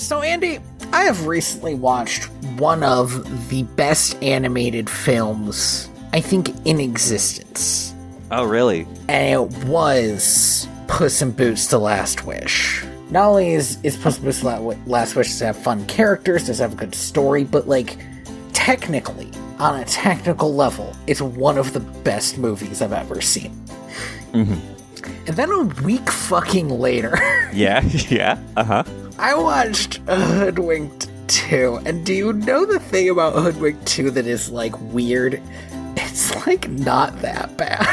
So, Andy, I have recently watched one of the best animated films, I think, in existence. Oh, really? And it was Puss in Boots: The Last Wish. Not only is Puss in Boots: The Last Wish to have fun characters, does have a good story, but, like, technically, on a technical level, it's one of the best movies I've ever seen. Mm-hmm. And then a week fucking later... Yeah, uh-huh. I watched Hoodwinked 2, and do you know the thing about Hoodwinked 2 that is, like, weird? It's, like, not that bad.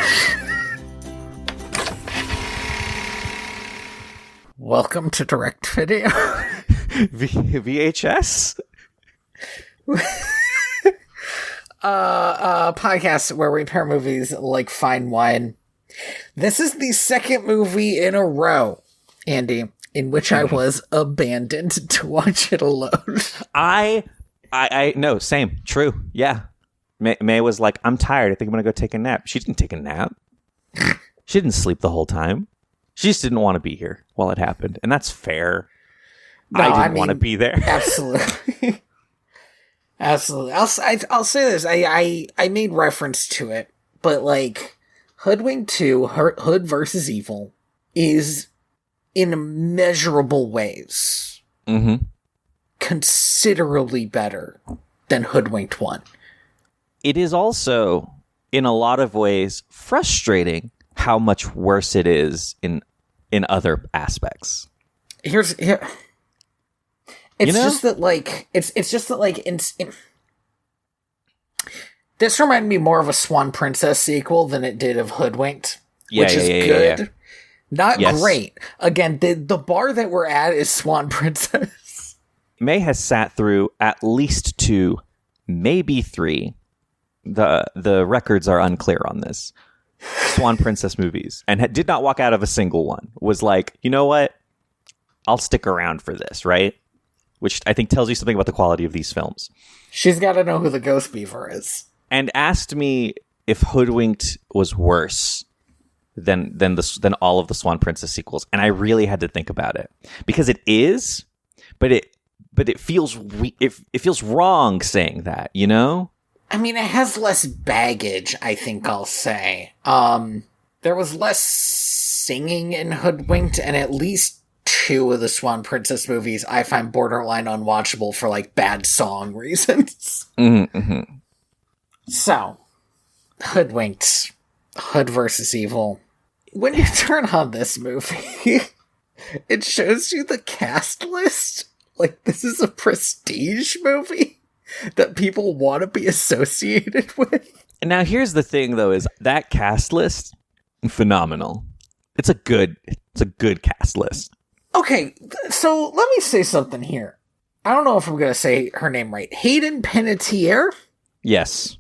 Welcome to Direct Video. VHS? Podcast where we pair movies like fine wine. This is the second movie in a row, Andy, in which I was abandoned to watch it alone. I no, same, true, yeah. May was like, I'm tired, I think I'm gonna go take a nap. She didn't take a nap. She didn't sleep the whole time. She just didn't want to be here while it happened, and that's fair. No, I didn't want to be there. Absolutely. Absolutely. I'll say this. I made reference to it, but, like, Hoodwinked 2, Hood versus Evil, is in immeasurable ways considerably better than Hoodwinked 1. It is also, in a lot of ways, frustrating how much worse it is in other aspects. It's just that, like, it's just that, like, this reminded me more of a Swan Princess sequel than it did of Hoodwinked, which is good. Yeah. Not great. Again, the bar that we're at is Swan Princess. May has sat through at least 2, maybe 3. The records are unclear on this. Swan Princess movies, and did not walk out of a single one. Was like, you know what? I'll stick around for this, right? Which I think tells you something about the quality of these films. She's got to know who the Ghost Beaver is. And asked me if Hoodwinked was worse than all of the Swan Princess sequels, and I really had to think about it, because it is, but it feels wrong saying that, you know? I mean, it has less baggage, I think I'll say. There was less singing in Hoodwinked, and at least 2 of the Swan Princess movies I find borderline unwatchable for, like, bad song reasons. Mm-hmm. So, Hoodwinked, Hood versus Evil. When you turn on this movie, it shows you the cast list. Like, this is a prestige movie that people want to be associated with. And now here's the thing, though, is that cast list, phenomenal. It's a good cast list. Okay, so let me say something here. I don't know if I'm going to say her name right. Hayden Panettiere? Yes.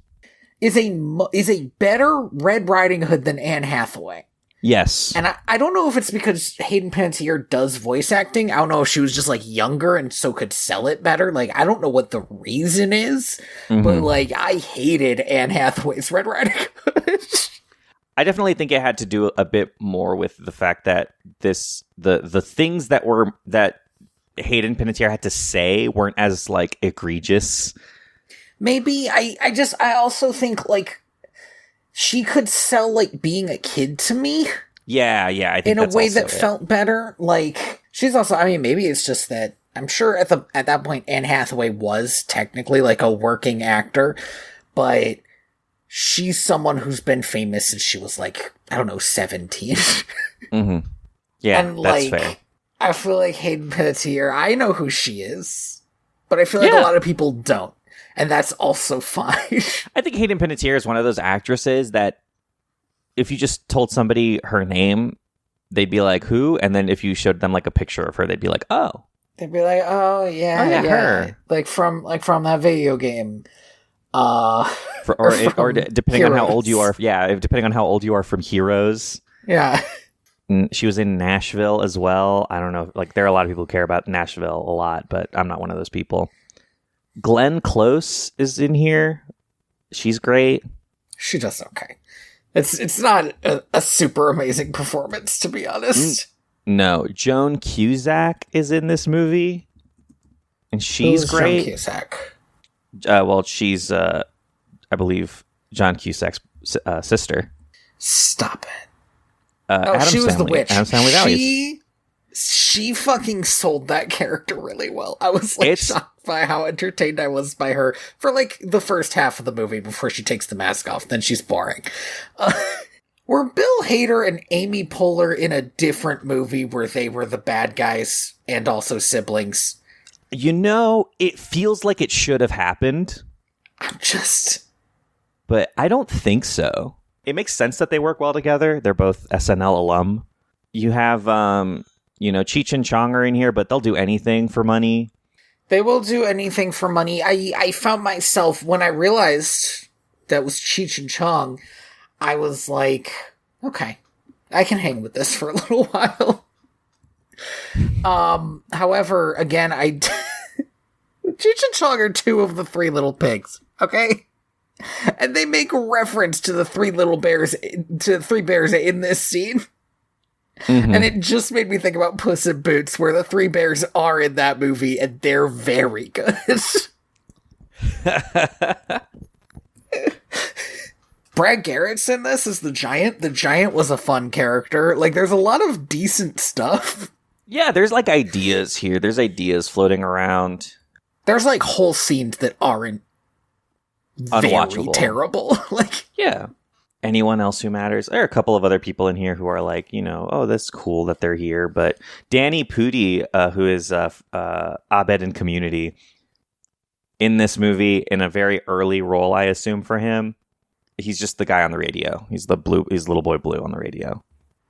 Is a better Red Riding Hood than Anne Hathaway. Yes. And I don't know if it's because Hayden Panettiere does voice acting. I don't know if she was just, like, younger and so could sell it better. Like, I don't know what the reason is. But, like, I hated Anne Hathaway's Red Riding Hood. I definitely think it had to do a bit more with the fact that the things that Hayden Panettiere had to say weren't as, like, egregious. Maybe. I also think, like, she could sell, like, being a kid to me. Yeah, I think in a way that felt better. Like, she's also, I mean, maybe it's just that I'm sure at that point Anne Hathaway was technically, like, a working actor, but she's someone who's been famous since she was, like, I don't know, 17. Yeah, and, that's like, fair. I feel like Hayden Panettiere, I know who she is, but I feel like a lot of people don't. And that's also fine. I think Hayden Panettiere is one of those actresses that if you just told somebody her name, they'd be like, who? And then if you showed them, like, a picture of her, they'd be like, oh. They'd be like, oh, yeah, her. Like from that video game. Or depending on how old you are. Yeah, depending on how old you are, from Heroes. Yeah. She was in Nashville as well. I don't know. Like, there are a lot of people who care about Nashville a lot, but I'm not one of those people. Glenn Close is in here. She's great. She does okay. It's not a super amazing performance, to be honest. No. Joan Cusack is in this movie. and she's Who's great. John Cusack? Well, she's, I believe, John Cusack's sister. Stop it. She was the witch. Adam Stanley Values. She fucking sold that character really well. I was like shocked by how entertained I was by her for like the first half of the movie before she takes the mask off. Then she's boring. Were Bill Hader and Amy Poehler in a different movie where they were the bad guys and also siblings? You know, it feels like it should have happened. But I don't think so. It makes sense that they work well together. They're both SNL alum. You have, Cheech and Chong are in here, but they'll do anything for money. They will do anything for money. I found myself, when I realized that was Cheech and Chong, I was like, okay, I can hang with this for a little while. However, again, Cheech and Chong are two of the three little pigs, okay? And they make reference to the three bears in this scene. Mm-hmm. And it just made me think about Puss in Boots, where the three bears are in that movie, and they're very good. Brad Garrett's in this as the Giant. The Giant was a fun character. Like, there's a lot of decent stuff. Yeah, there's, like, ideas here. There's ideas floating around. There's, like, whole scenes that aren't unwatchable. Very terrible. Like, yeah. Anyone else who matters? There are a couple of other people in here who are like, oh, that's cool that they're here. But Danny Pudi, who is Abed in Community, in this movie, in a very early role, I assume, for him, he's just the guy on the radio. He's Little Boy Blue on the radio.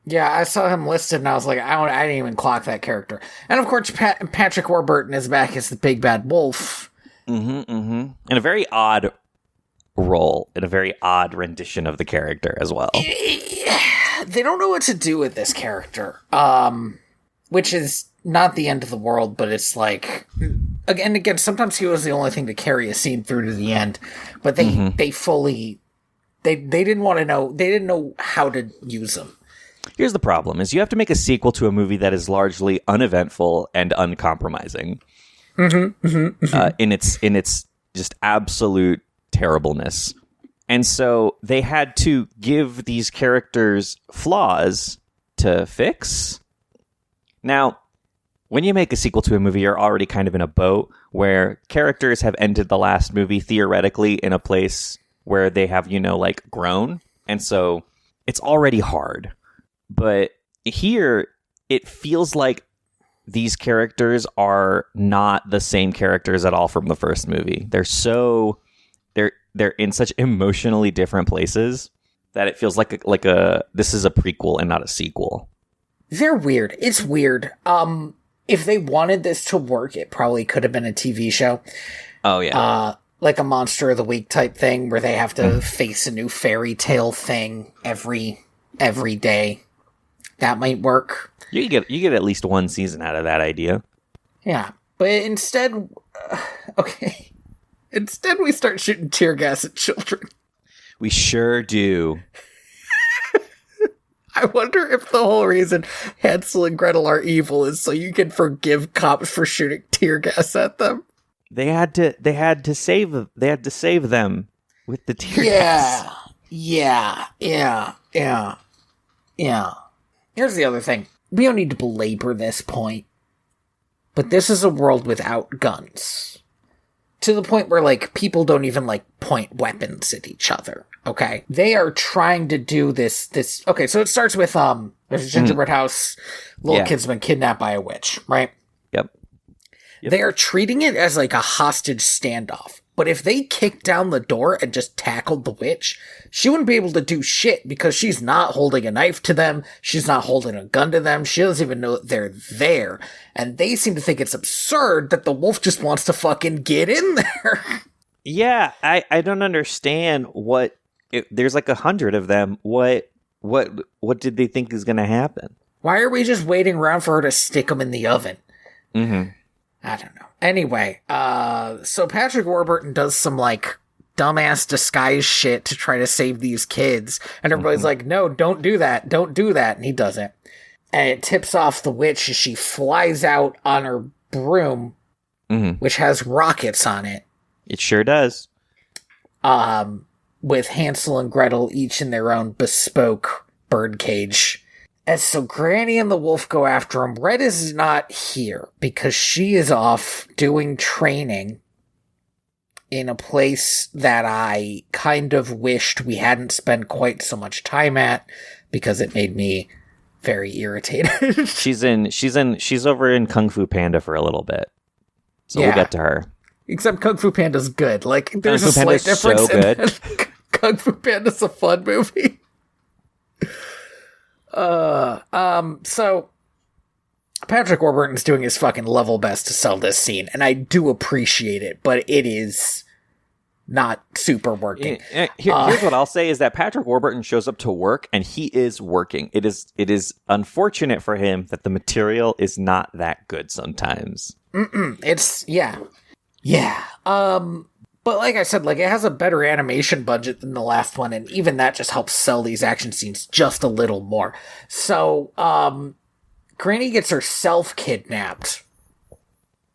Yeah, I saw him listed, and I was like, I didn't even clock that character. And of course, Patrick Warburton is back as the Big Bad Wolf. Mm-hmm, mm-hmm. In a very odd role, in a very odd rendition of the character as well. They don't know what to do with this character, which is not the end of the world, but it's like, again, sometimes he was the only thing to carry a scene through to the end, but they didn't want to know, they didn't know how to use him. Here's the problem, is you have to make a sequel to a movie that is largely uneventful and uncompromising. Mm-hmm, mm-hmm, mm-hmm. In its just absolute terribleness. And so they had to give these characters flaws to fix. Now, when you make a sequel to a movie, you're already kind of in a boat where characters have ended the last movie theoretically in a place where they have, grown. And so it's already hard. But here, it feels like these characters are not the same characters at all from the first movie. They're in such emotionally different places that it feels like this is a prequel and not a sequel. They're weird. It's weird. If they wanted this to work, it probably could have been a TV show. Oh yeah. Like a Monster of the Week type thing where they have to face a new fairy tale thing every day. That might work. You get at least one season out of that idea. Yeah, but instead, okay. Instead, we start shooting tear gas at children. We sure do. I wonder if the whole reason Hansel and Gretel are evil is so you can forgive cops for shooting tear gas at them. They had to save them with the tear gas. Yeah. Here's the other thing. We don't need to belabor this point, but this is a world without guns. To the point where, people don't even, point weapons at each other, okay? They are trying to do this... Okay, so it starts with, there's a gingerbread house, little kid's been kidnapped by a witch, right? Yep. They are treating it as, a hostage standoff. But if they kicked down the door and just tackled the witch, she wouldn't be able to do shit because she's not holding a knife to them. She's not holding a gun to them. She doesn't even know that they're there. And they seem to think it's absurd that the wolf just wants to fucking get in there. Yeah, I don't understand there's 100 of them. What did they think is going to happen? Why are we just waiting around for her to stick them in the oven? Mm-hmm. I don't know. Anyway, so Patrick Warburton does some, dumbass disguise shit to try to save these kids. And everybody's like, no, don't do that. Don't do that. And he doesn't. And it tips off the witch as she flies out on her broom which has rockets on it. It sure does. With Hansel and Gretel each in their own bespoke birdcage. And so Granny and the wolf go after him. Red is not here because she is off doing training in a place that I kind of wished we hadn't spent quite so much time at because it made me very irritated. She's over in Kung Fu Panda for a little bit. So we'll get to her. Except Kung Fu Panda's good. Like, there's a slight difference. So good. Kung Fu Panda's a fun movie. So Patrick Warburton's doing his fucking level best to sell this scene, and I do appreciate it, but it is not super working. Here's what I'll say is that Patrick Warburton shows up to work, and he is working. It is unfortunate for him that the material is not that good sometimes. Yeah. But like I said, like, it has a better animation budget than the last one, and even that just helps sell these action scenes just a little more. So, Granny gets herself kidnapped,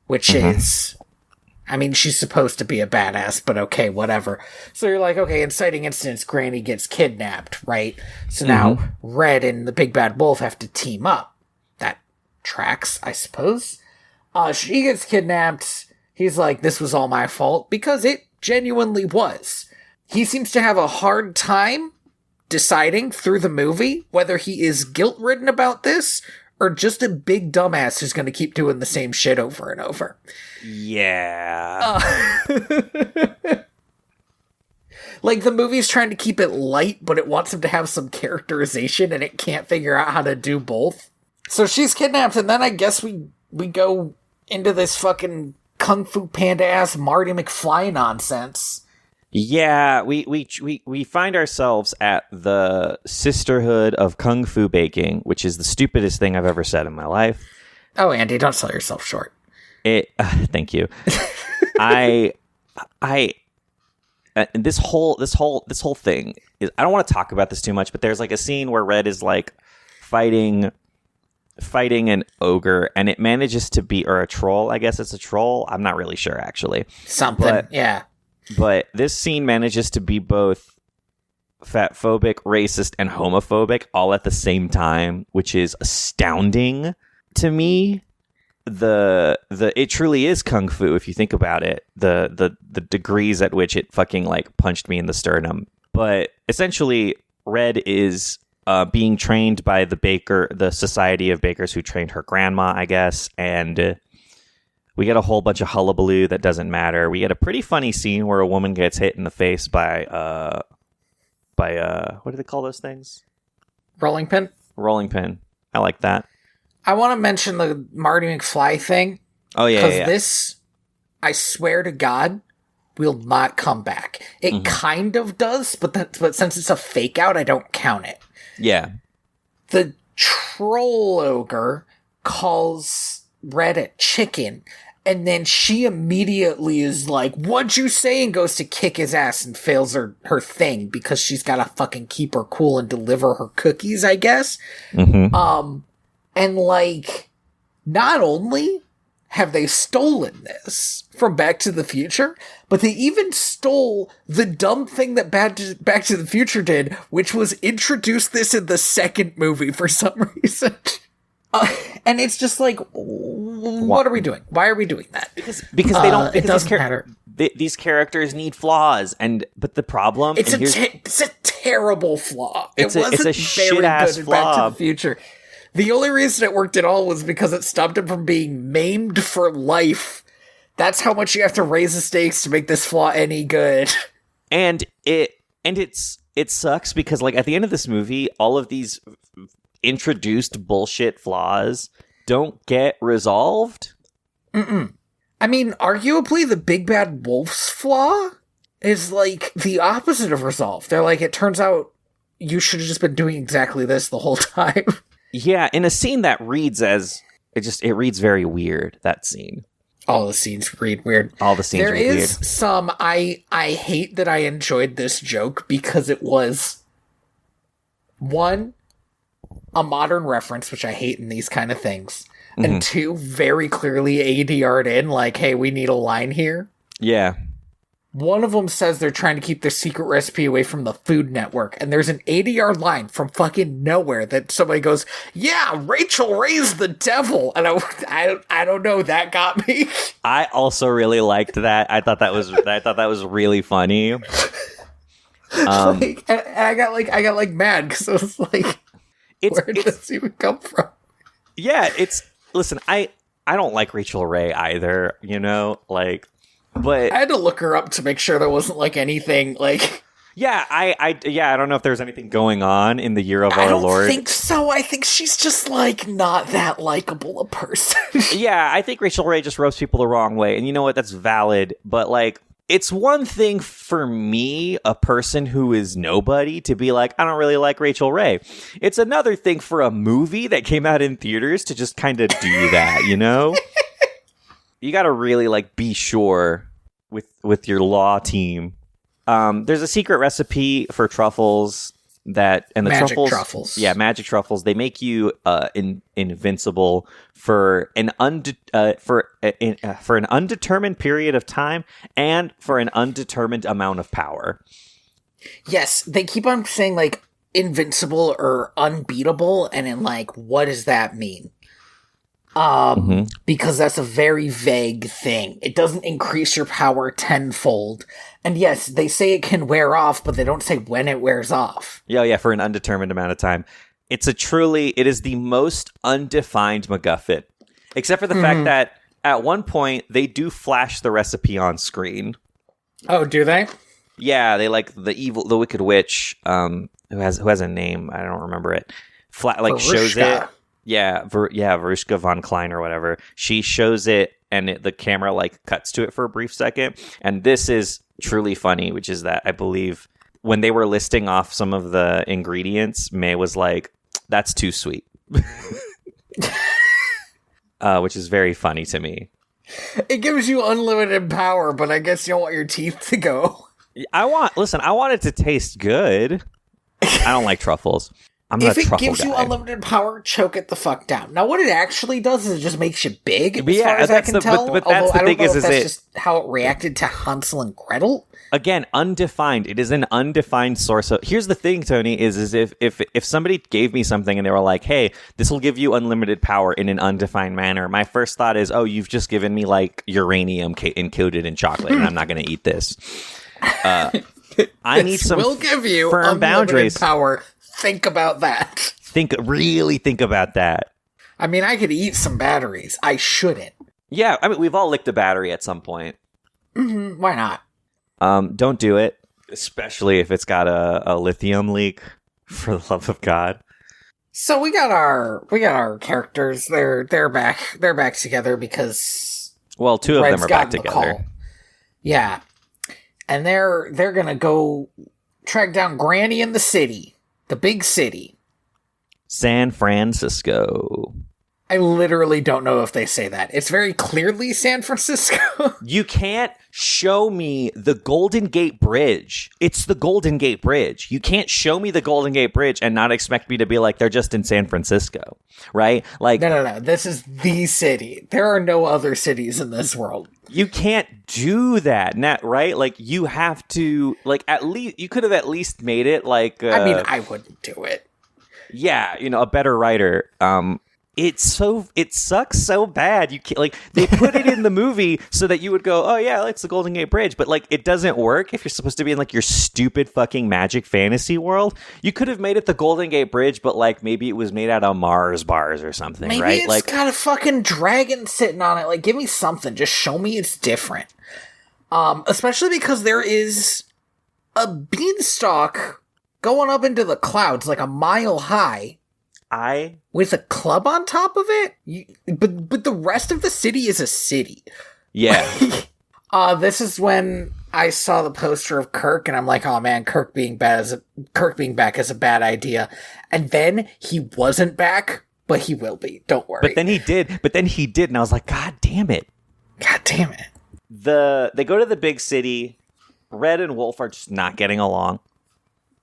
which is, I mean, she's supposed to be a badass, but okay, whatever. So you're like, okay, inciting incidents, Granny gets kidnapped, right? So now Red and the Big Bad Wolf have to team up. That tracks, I suppose. She gets kidnapped. He's like, this was all my fault, because it genuinely was. He seems to have a hard time deciding through the movie whether he is guilt-ridden about this or just a big dumbass who's going to keep doing the same shit over and over. Yeah. Like, the movie's trying to keep it light, but it wants him to have some characterization, and it can't figure out how to do both. So she's kidnapped, and then I guess we go into this fucking Kung Fu Panda-ass Marty McFly nonsense. Yeah, we find ourselves at the Sisterhood of Kung Fu Baking, which is the stupidest thing I've ever said in my life. Oh, Andy, don't sell yourself short. Thank you. This whole thing is, I don't want to talk about this too much, but there's like a scene where Red is like fighting an ogre, and it manages to be, or a troll, I guess it's a troll. I'm not really sure, actually. Yeah. But this scene manages to be both fatphobic, racist, and homophobic all at the same time, which is astounding to me. It truly is kung fu if you think about it. The degrees at which it fucking like punched me in the sternum. But essentially, Red is being trained by the Society of Bakers who trained her grandma, I guess, and we get a whole bunch of hullabaloo that doesn't matter. We get a pretty funny scene where a woman gets hit in the face by what do they call those things? Rolling pin? Rolling pin. I like that. I want to mention the Marty McFly thing. Oh, yeah, because this, I swear to God, will not come back. It kind of does, but since it's a fake out, I don't count it. Yeah. The troll ogre calls Red a chicken, and then she immediately is like, "What'd you say?" and goes to kick his ass and fails her thing because she's got to fucking keep her cool and deliver her cookies, I guess. And like, not only have they stolen this from Back to the Future, but they even stole the dumb thing that Back to the Future did, which was introduce this in the second movie for some reason. And it's just like, what are we doing? Why are we doing that? Because they don't. It doesn't matter. These characters need flaws, but the problem it's a terrible flaw. It wasn't a very shit-ass good in flaw. Back to the Future. The only reason it worked at all was because it stopped him from being maimed for life. That's how much you have to raise the stakes to make this flaw any good. And it sucks because like at the end of this movie, all of these introduced bullshit flaws don't get resolved. I mean, arguably the Big Bad Wolf's flaw is like the opposite of resolved. They're like, it turns out you should have just been doing exactly this the whole time. Yeah, in a scene that reads as it reads very weird, that scene. All the scenes read weird. All the scenes read weird. There is some I hate that I enjoyed this joke because it was one, a modern reference, which I hate in these kind of things. and two very clearly ADR'd in, like, hey, we need a line here. Yeah. One of them says they're trying to keep their secret recipe away from the Food Network, and there's an ADR line from fucking nowhere that somebody goes, yeah, Rachel Ray's the devil, and I don't know, that got me. I also really liked that. I thought that was really funny. And I got mad because I was like, where did this even come from? Yeah, listen, I don't like Rachel Ray either, like, but I had to look her up to make sure there wasn't like anything like. Yeah, I don't know if there's anything going on in the year of our Lord. I don't think so. I think she's just like not that likable a person. Yeah, I think Rachel Ray just rubs people the wrong way, and you know what? That's valid, but like. It's one thing for me, a person who is nobody, to be like, I don't really like Rachel Ray. It's another thing for a movie that came out in theaters to just kind of do that, You got to really like be sure with your law team. There's a secret recipe for truffles and the truffles. Yeah, magic truffles. They make you invincible for an undetermined period of time and for an undetermined amount of power. Yes, they keep on saying like invincible or unbeatable, and in like, what does that mean? Because that's a very vague thing. It doesn't increase your power tenfold. And yes, they say it can wear off, but they don't say when it wears off. Yeah, for an undetermined amount of time. It is the most undefined MacGuffin. Except for the fact that at one point, they do flash the recipe on screen. Oh, do they? Yeah, they like the Wicked Witch, who has a name, I don't remember it. Shows it. Yeah, Verushka von Klein or whatever. She shows it, and the camera like cuts to it for a brief second. And this is truly funny, which is that I believe when they were listing off some of the ingredients, May was like, "That's too sweet," which is very funny to me. It gives you unlimited power, but I guess you don't want your teeth to go. I want it to taste good. I don't like truffles. If it gives you unlimited power, choke it the fuck down. Now, what it actually does is it just makes you big, as far as I can tell. But that's the thing that's just how it reacted to Hansel and Gretel. Again, undefined. It is an undefined source. Here's the thing, Tony, is if somebody gave me something and they were like, hey, this will give you unlimited power in an undefined manner, my first thought is, oh, you've just given me like uranium encoded in chocolate, and I'm not going to eat this. I need some will give you firm boundaries. Power. Think about that. Really think about that. I mean, I could eat some batteries. I shouldn't. Yeah, I mean, we've all licked a battery at some point. Why not? Don't do it, especially if it's got a lithium leak. For the love of God. So we got our characters. They're back together because two of Red's them are back together. Yeah, and they're gonna go track down Granny in the city. The big city. San Francisco. I literally don't know if they say that. It's very clearly San Francisco. You can't show me the Golden Gate Bridge. It's the Golden Gate Bridge. You can't show me the Golden Gate Bridge and not expect me to be like, they're just in San Francisco. Right? Like, No. This is the city. There are no other cities in this world. You can't do that, right? Like, you have to, like, at least, you could have at least made it like... I mean, I wouldn't do it. Yeah, a better writer. It sucks so bad. You can't, like, they put it in the movie so that you would go, oh yeah, it's the Golden Gate Bridge, but like, it doesn't work if you're supposed to be in like your stupid fucking magic fantasy world. You could have made it the Golden Gate Bridge, but like maybe it was made out of Mars bars or something, maybe right? It's like, got a fucking dragon sitting on it. Like, give me something. Just show me it's different. Especially because there is a beanstalk going up into the clouds like a mile high. With a club on top of it? But the rest of the city is a city. Yeah. This is when I saw the poster of Kirk, and I'm like, oh man, Kirk being back is a bad idea. And then he wasn't back, but he will be. Don't worry. But then he did, and I was like, God damn it. God damn it. They go to the big city. Red and Wolf are just not getting along.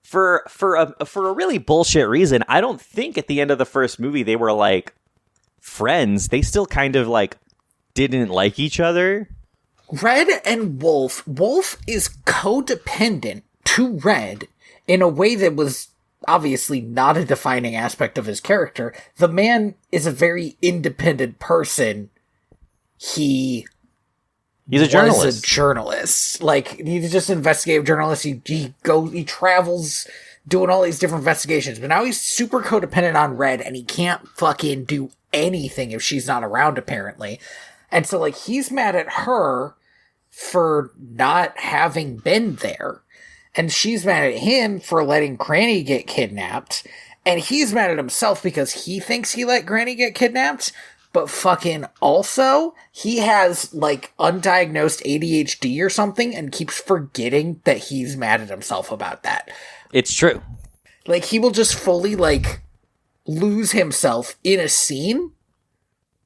For a really bullshit reason. I don't think at the end of the first movie they were like, friends, they still kind of like didn't like each other. Red and Wolf is codependent to Red in a way that was obviously not a defining aspect of his character. The man is a very independent person. He's a journalist. Was a journalist. Like, he's just an investigative journalist. He travels doing all these different investigations, but now he's super codependent on Red, and he can't fucking do anything if she's not around, apparently. And so, like, he's mad at her for not having been there. And she's mad at him for letting Granny get kidnapped. And he's mad at himself because he thinks he let Granny get kidnapped. But fucking also, he has, like, undiagnosed ADHD or something and keeps forgetting that he's mad at himself about that. It's true. Like, he will just fully, like, lose himself in a scene,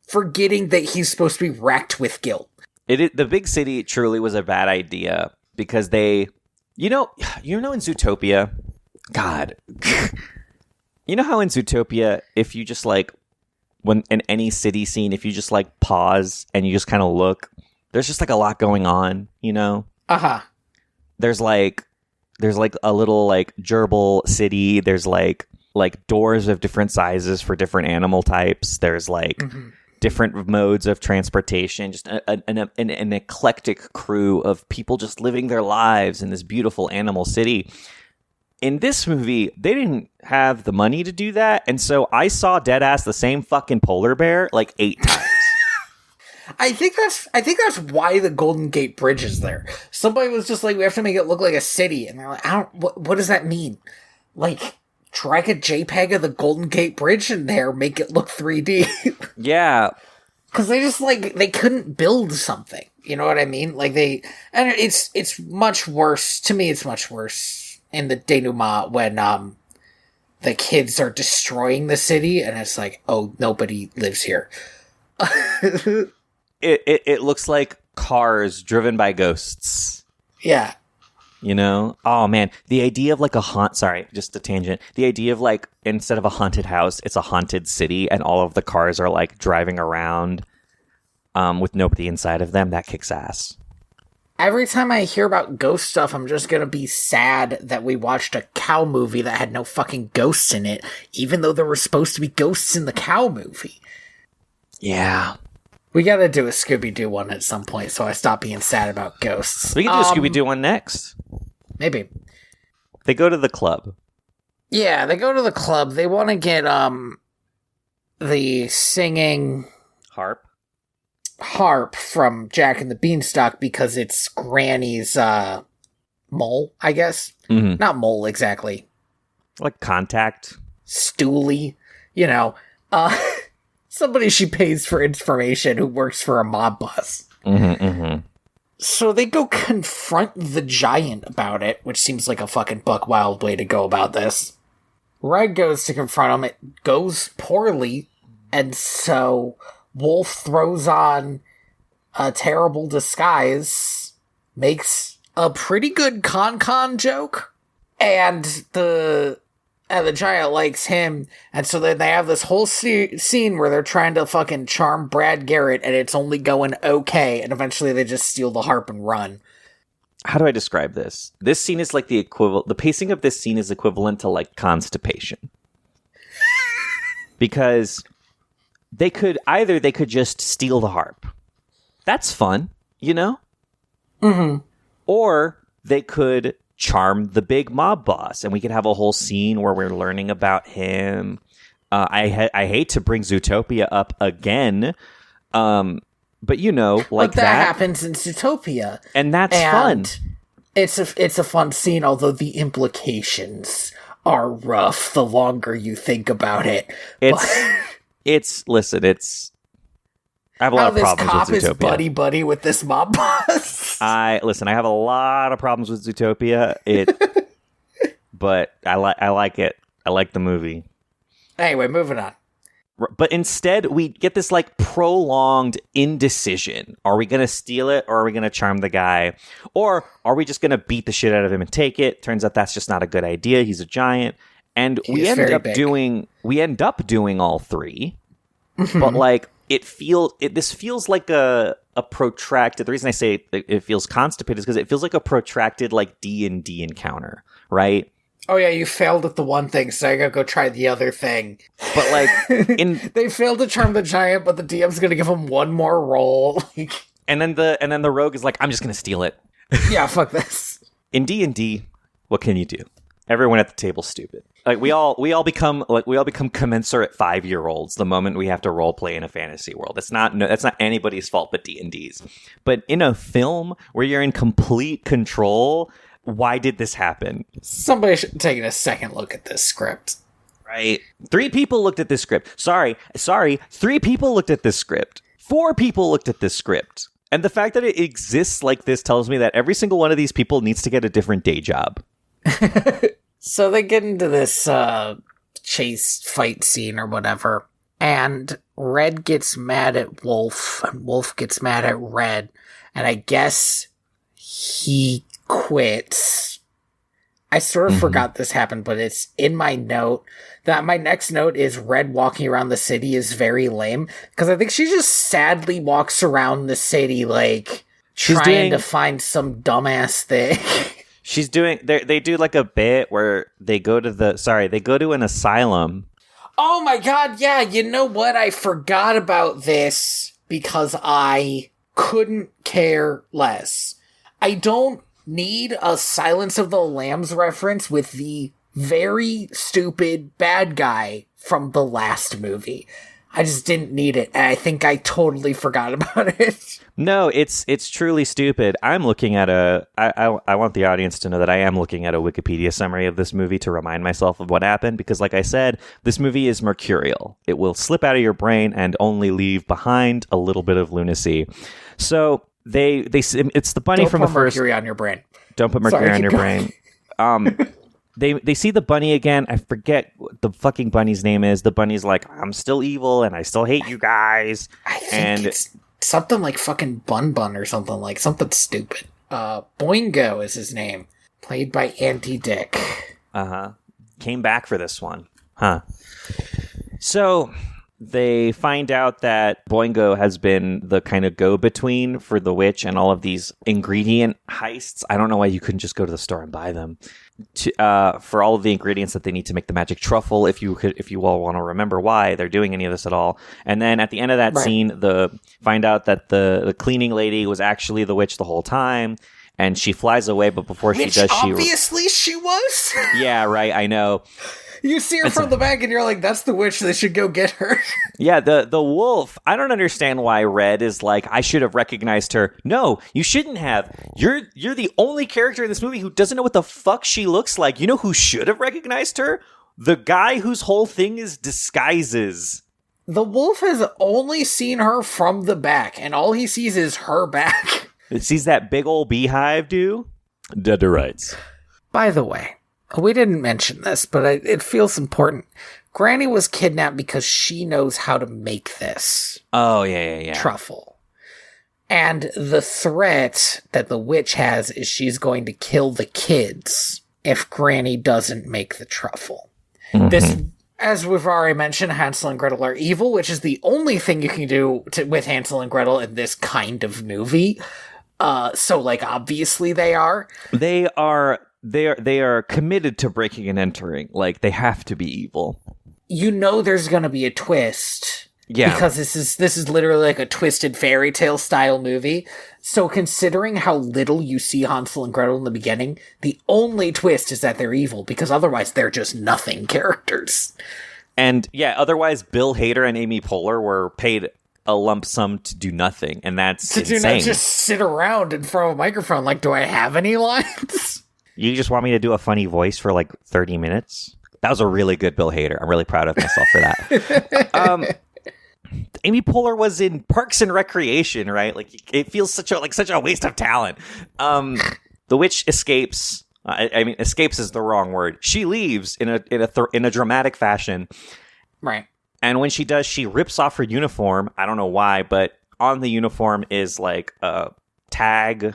forgetting that he's supposed to be racked with guilt. The big city truly was a bad idea because they, you know in Zootopia, God, you know how in Zootopia, if you just like, when in any city scene, if you just like pause and you just kind of look, there's just like a lot going on, you know? Uh-huh. There's like a little like gerbil city. There's like doors of different sizes for different animal types. There's like different modes of transportation, just an eclectic crew of people just living their lives in this beautiful animal city. In this movie, they didn't have the money to do that, and so I saw deadass the same fucking polar bear like 8 times. I think that's why the Golden Gate Bridge is there. Somebody was just like, we have to make it look like a city, and they're like, what does that mean? Like, drag a JPEG of the Golden Gate Bridge in there, make it look 3D. Yeah. Because they just, like, they couldn't build something. You know what I mean? Like, and it's much worse, to me it's much worse in the denouement when, the kids are destroying the city, and it's like, oh, nobody lives here. It looks like cars driven by ghosts. Yeah. You know? Oh, man. The idea of like sorry, just a tangent. The idea of like, instead of a haunted house, it's a haunted city, and all of the cars are like driving around with nobody inside of them. That kicks ass. Every time I hear about ghost stuff, I'm just gonna be sad that we watched a cow movie that had no fucking ghosts in it, even though there were supposed to be ghosts in the cow movie. Yeah. We gotta do a Scooby-Doo one at some point, so I stop being sad about ghosts. We can do a Scooby-Doo one next. Maybe. They go to the club. Yeah, they go to the club. They want to get, the singing harp from Jack and the Beanstalk because it's Granny's, mole, I guess. Mm-hmm. Not mole, exactly. Like contact. Stoolie. You know, somebody she pays for information who works for a mob boss. Mm-hmm, mm-hmm. So they go confront the giant about it, which seems like a fucking buck wild way to go about this. Red goes to confront him. It goes poorly, and so Wolf throws on a terrible disguise, makes a pretty good con joke, and the giant likes him, and so then they have this whole scene where they're trying to fucking charm Brad Garrett, and it's only going okay, and eventually they just steal the harp and run. How do I describe this? This scene is like the pacing of this scene is equivalent to like constipation. Because they could just steal the harp. That's fun, you know? Mm-hmm. Or they could charm the big mob boss, and we could have a whole scene where we're learning about him. I hate to bring Zootopia up again, but you know, like but that happens in Zootopia, and that's fun. It's a fun scene, although the implications are rough the longer you think about it. I have a lot of problems cop with Zootopia. Is buddy with this mob boss. I have a lot of problems with Zootopia. But I like it. I like the movie. Anyway, moving on. But instead, we get this like prolonged indecision. Are we going to steal it, or are we going to charm the guy? Or are we just going to beat the shit out of him and take it? Turns out that's just not a good idea. He's a giant. And we end up doing all three. but like this feels like a protracted. The reason I say it feels constipated is because it feels like a protracted like D&D encounter, right? Oh yeah, you failed at the one thing, so I gotta go try the other thing. But like, they failed to charm the giant, but the DM's gonna give them one more roll. and then the rogue is like, I'm just gonna steal it. Yeah, fuck this. In D&D, what can you do? Everyone at the table's stupid. Like we all become commensurate 5-year-olds the moment we have to role play in a fantasy world. That's not anybody's fault but D&D's. But in a film where you're in complete control, why did this happen? Somebody should take a second look at this script. Right. 3 people looked at this script. Sorry. 3 people looked at this script. 4 people looked at this script. And the fact that it exists like this tells me that every single one of these people needs to get a different day job. So they get into this chase fight scene or whatever, and Red gets mad at Wolf, and Wolf gets mad at Red, and I guess he quits. I sort of forgot this happened, but it's in my note. That my next note is Red walking around the city is very lame, because I think she just sadly walks around the city like trying to find some dumbass thing. She's doing. They do like a bit where they go to an asylum. Oh my god! Yeah, you know what? I forgot about this because I couldn't care less. I don't need a Silence of the Lambs reference with the very stupid bad guy from the last movie. I just didn't need it, and I think I totally forgot about it. No, it's truly stupid. I'm looking at I want the audience to know that I am looking at a Wikipedia summary of this movie to remind myself of what happened, because like I said, this movie is mercurial. It will slip out of your brain and only leave behind a little bit of lunacy. So it's the bunny from the first. Don't put mercury on your brain. Don't put mercury on your brain. They see the bunny again. I forget what the fucking bunny's name is. The bunny's like, I'm still evil and I still hate you guys. I think it's something like fucking Bun Bun or something like something stupid. Boingo is his name, played by Andy Dick. Came back for this one, huh? So they find out that Boingo has been the kind of go-between for the witch and all of these ingredient heists. I don't know why you couldn't just go to the store and buy them. For all of the ingredients that they need to make the magic truffle, if you all want to remember why they're doing any of this at all. And then at the end of that scene, find out that the cleaning lady was actually the witch the whole time, and she flies away. But before she does, obviously she was. Yeah, right. I know. You see her from the back, and you're like, "That's the witch. They should go get her." Yeah, the wolf. I don't understand why Red is like, I should have recognized her. No, you shouldn't have. You're the only character in this movie who doesn't know what the fuck she looks like. You know who should have recognized her? The guy whose whole thing is disguises. The wolf has only seen her from the back, and all he sees is her back. It sees that big old beehive, do? Dead to rights. By the way, we didn't mention this, but it feels important. Granny was kidnapped because she knows how to make this. Oh, yeah. Truffle. And the threat that the witch has is she's going to kill the kids if Granny doesn't make the truffle. Mm-hmm. This, as we've already mentioned, Hansel and Gretel are evil, which is the only thing you can do with Hansel and Gretel in this kind of movie. So, like, obviously they are. They are committed to breaking and entering. Like, they have to be evil. You know there's going to be a twist. Yeah. Because this is literally like a twisted fairy tale style movie. So considering how little you see Hansel and Gretel in the beginning, the only twist is that they're evil, because otherwise they're just nothing characters. And yeah, otherwise Bill Hader and Amy Poehler were paid a lump sum to do nothing, and that's insane. To not just sit around in front of a microphone like, do I have any lines? You just want me to do a funny voice for like 30 minutes? That was a really good Bill Hader. I'm really proud of myself for that. Amy Poehler was in Parks and Recreation, right? Like, it feels such a waste of talent. The witch escapes. I mean, escapes is the wrong word. She leaves in a dramatic fashion, right? And when she does, she rips off her uniform. I don't know why, but on the uniform is like a tag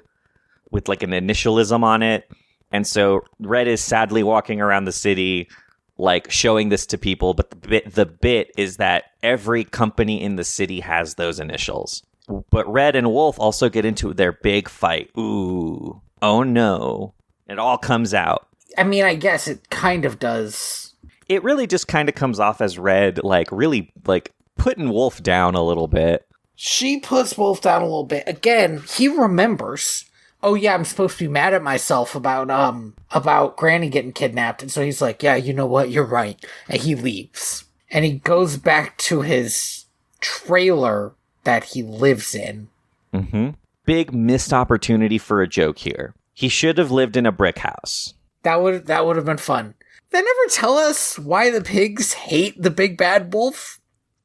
with like an initialism on it. And so Red is sadly walking around the city like showing this to people, but the bit is that every company in the city has those initials. But Red and Wolf also get into their big fight. Ooh. Oh no. It all comes out. I mean, I guess it kind of does. It really just kind of comes off as Red, like, really, like, putting Wolf down a little bit. She puts Wolf down a little bit. Again, he remembers, oh yeah, I'm supposed to be mad at myself about Granny getting kidnapped. And so he's like, yeah, you know what? You're right. And he leaves. And he goes back to his trailer that he lives in. Mm-hmm. Big missed opportunity for a joke here. He should have lived in a brick house. That would have been fun. They never tell us why the pigs hate the big bad wolf.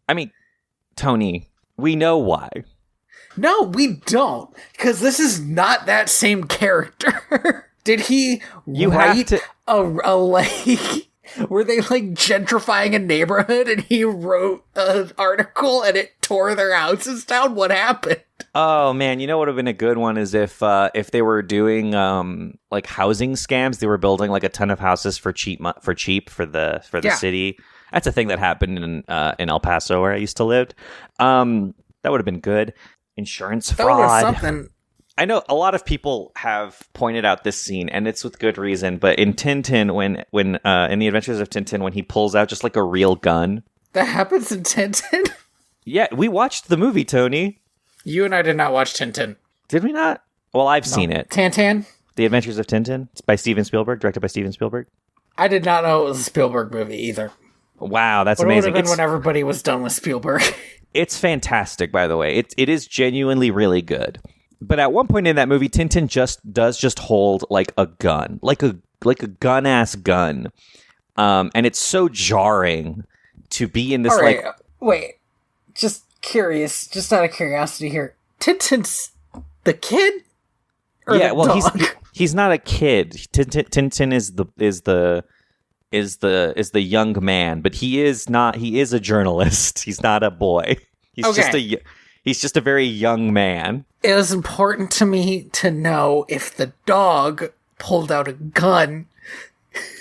I mean, Tony, we know why. No, we don't. Because this is not that same character. Did he write a like... Were they, like, gentrifying a neighborhood and he wrote an article and it tore their houses down? What happened? Oh, man, you know what would have been a good one is if they were doing, like, housing scams. They were building, like, a ton of houses for cheap for the city. That's a thing that happened in El Paso, where I used to live. That would have been good. Insurance fraud. That was something... I know a lot of people have pointed out this scene, and it's with good reason. But in Tintin, when in the Adventures of Tintin, when he pulls out just like a real gun, that happens in Tintin. Yeah, we watched the movie, Tony. You and I did not watch Tintin. Did we not? Well, I've seen it. Tintin. The Adventures of Tintin. It's by Steven Spielberg, directed by Steven Spielberg. I did not know it was a Spielberg movie either. Wow, that's but amazing. It would have been when everybody was done with Spielberg. It's fantastic, by the way. It is genuinely really good. But at one point in that movie, Tintin just hold like a gun, like a gun-ass gun, and it's so jarring to be in this. All right, wait, just curious, just out of curiosity here, Tintin's the kid, or yeah, the well, dog? he's not a kid. Tintin is the young man, but he is not. He is a journalist. He's not a boy. He's just a very young man. It was important to me to know if the dog pulled out a gun.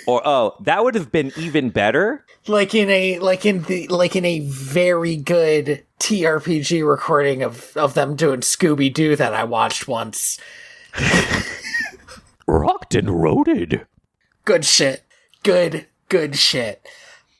Or that would have been even better. Like in a very good TRPG recording of them doing Scooby-Doo that I watched once. Rocked and roaded. Good shit. Good shit.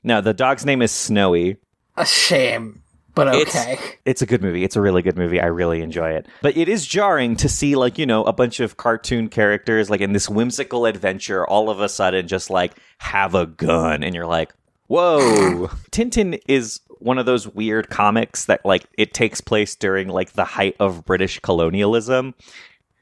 No, the dog's name is Snowy. A shame. But okay. It's a good movie. It's a really good movie. I really enjoy it. But it is jarring to see, like, you know, a bunch of cartoon characters, like, in this whimsical adventure, all of a sudden just, like, have a gun. And you're like, whoa. Tintin is one of those weird comics that, like, it takes place during, like, the height of British colonialism.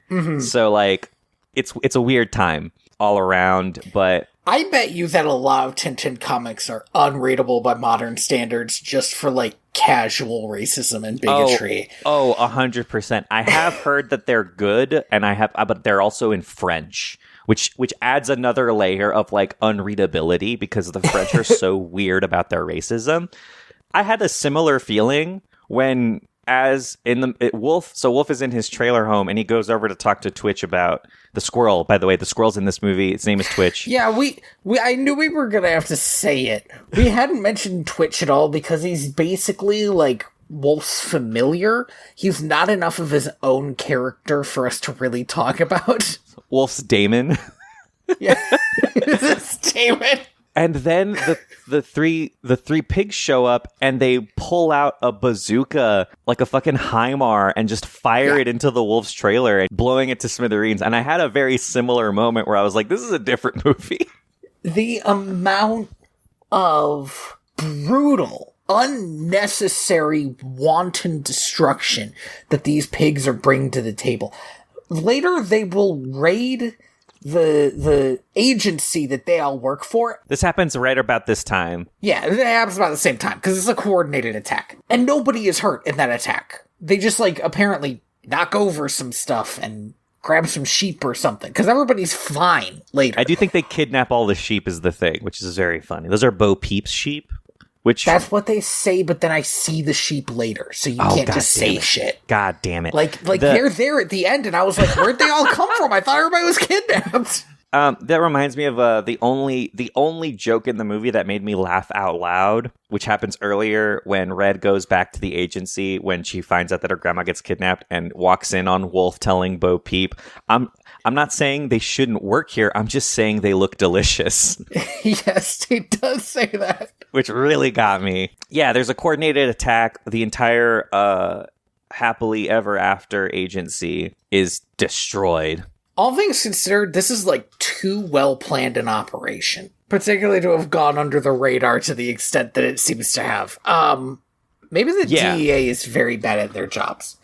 Mm-hmm. So, like, it's a weird time all around, but... I bet you that a lot of Tintin comics are unreadable by modern standards just for, like, casual racism and bigotry. 100%. I have heard that they're good, and but they're also in French, which adds another layer of, like, unreadability because the French are so weird about their racism. I had a similar feeling when... Wolf is in his trailer home and he goes over to talk to Twitch about the squirrel. By the way, the squirrel's in this movie. Its name is Twitch. Yeah, I knew we were gonna have to say it. We hadn't mentioned Twitch at all because he's basically like Wolf's familiar. He's not enough of his own character for us to really talk about. Wolf's Damon. Yeah, it's Damon. And then the three pigs show up and they pull out a bazooka, like a fucking HIMAR, and just fire it into the wolf's trailer and blowing it to smithereens. And I had a very similar moment where I was like, this is a different movie. The amount of brutal, unnecessary, wanton destruction that these pigs are bringing to the table. Later, they will raid the agency that they all work for. This happens right about this time. Yeah, it happens about the same time, because it's a coordinated attack. And nobody is hurt in that attack. They just, like, apparently knock over some stuff and grab some sheep or something, because everybody's fine later. I do think they kidnap all the sheep is the thing, which is very funny. Those are Bo Peep's sheep. Which that's what they say, but then I see the sheep later, so you can't just say shit. God damn it! Like they're there at the end, and I was like, "Where'd they all come from?" I thought everybody was kidnapped. That reminds me of the only joke in the movie that made me laugh out loud, which happens earlier when Red goes back to the agency when she finds out that her grandma gets kidnapped and walks in on Wolf telling Bo Peep, I'm not saying they shouldn't work here. I'm just saying they look delicious. Yes, he does say that. Which really got me. Yeah, there's a coordinated attack. The entire happily ever after agency is destroyed. All things considered, this is like too well planned an operation, particularly to have gone under the radar to the extent that it seems to have. Maybe the DEA is very bad at their jobs.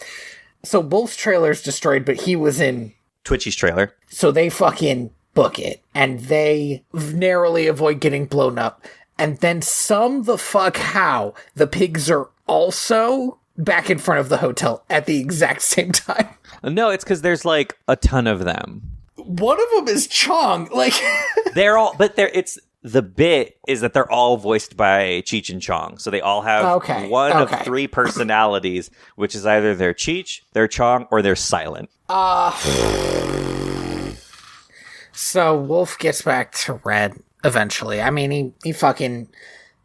So Wolf's trailer is destroyed, but he was in Twitchy's trailer. So they fucking book it, and they narrowly avoid getting blown up. And then the pigs are also back in front of the hotel at the exact same time. No, it's because there's like a ton of them. One of them is Chong. Like the bit is that they're all voiced by Cheech and Chong. So they all have one of three personalities, which is either their Cheech, their Chong, or they're silent. So Wolf gets back to Red eventually. I mean, he fucking...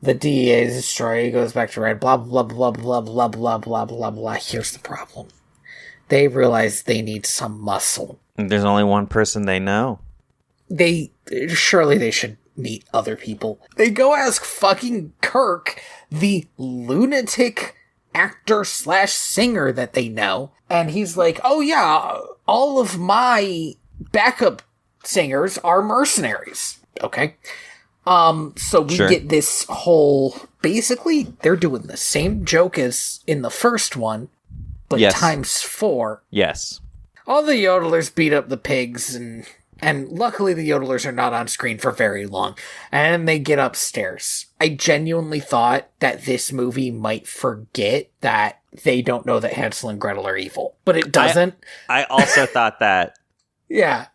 The DEA is destroyed. He goes back to Red. Blah, blah, blah, blah, blah, blah, blah, blah, blah. Here's the problem. They realize they need some muscle. There's only one person they know. Surely they should meet other people. They go ask fucking Kirk, the lunatic actor/singer that they know. And he's like, oh yeah, all of my backup singers are mercenaries. Okay. So we get this whole, basically, they're doing the same joke as in the first one, but times 4. Yes. All the yodelers beat up the pigs, and luckily the yodelers are not on screen for very long, and they get upstairs. I genuinely thought that this movie might forget that they don't know that Hansel and Gretel are evil, but it doesn't. I also thought that. Yeah.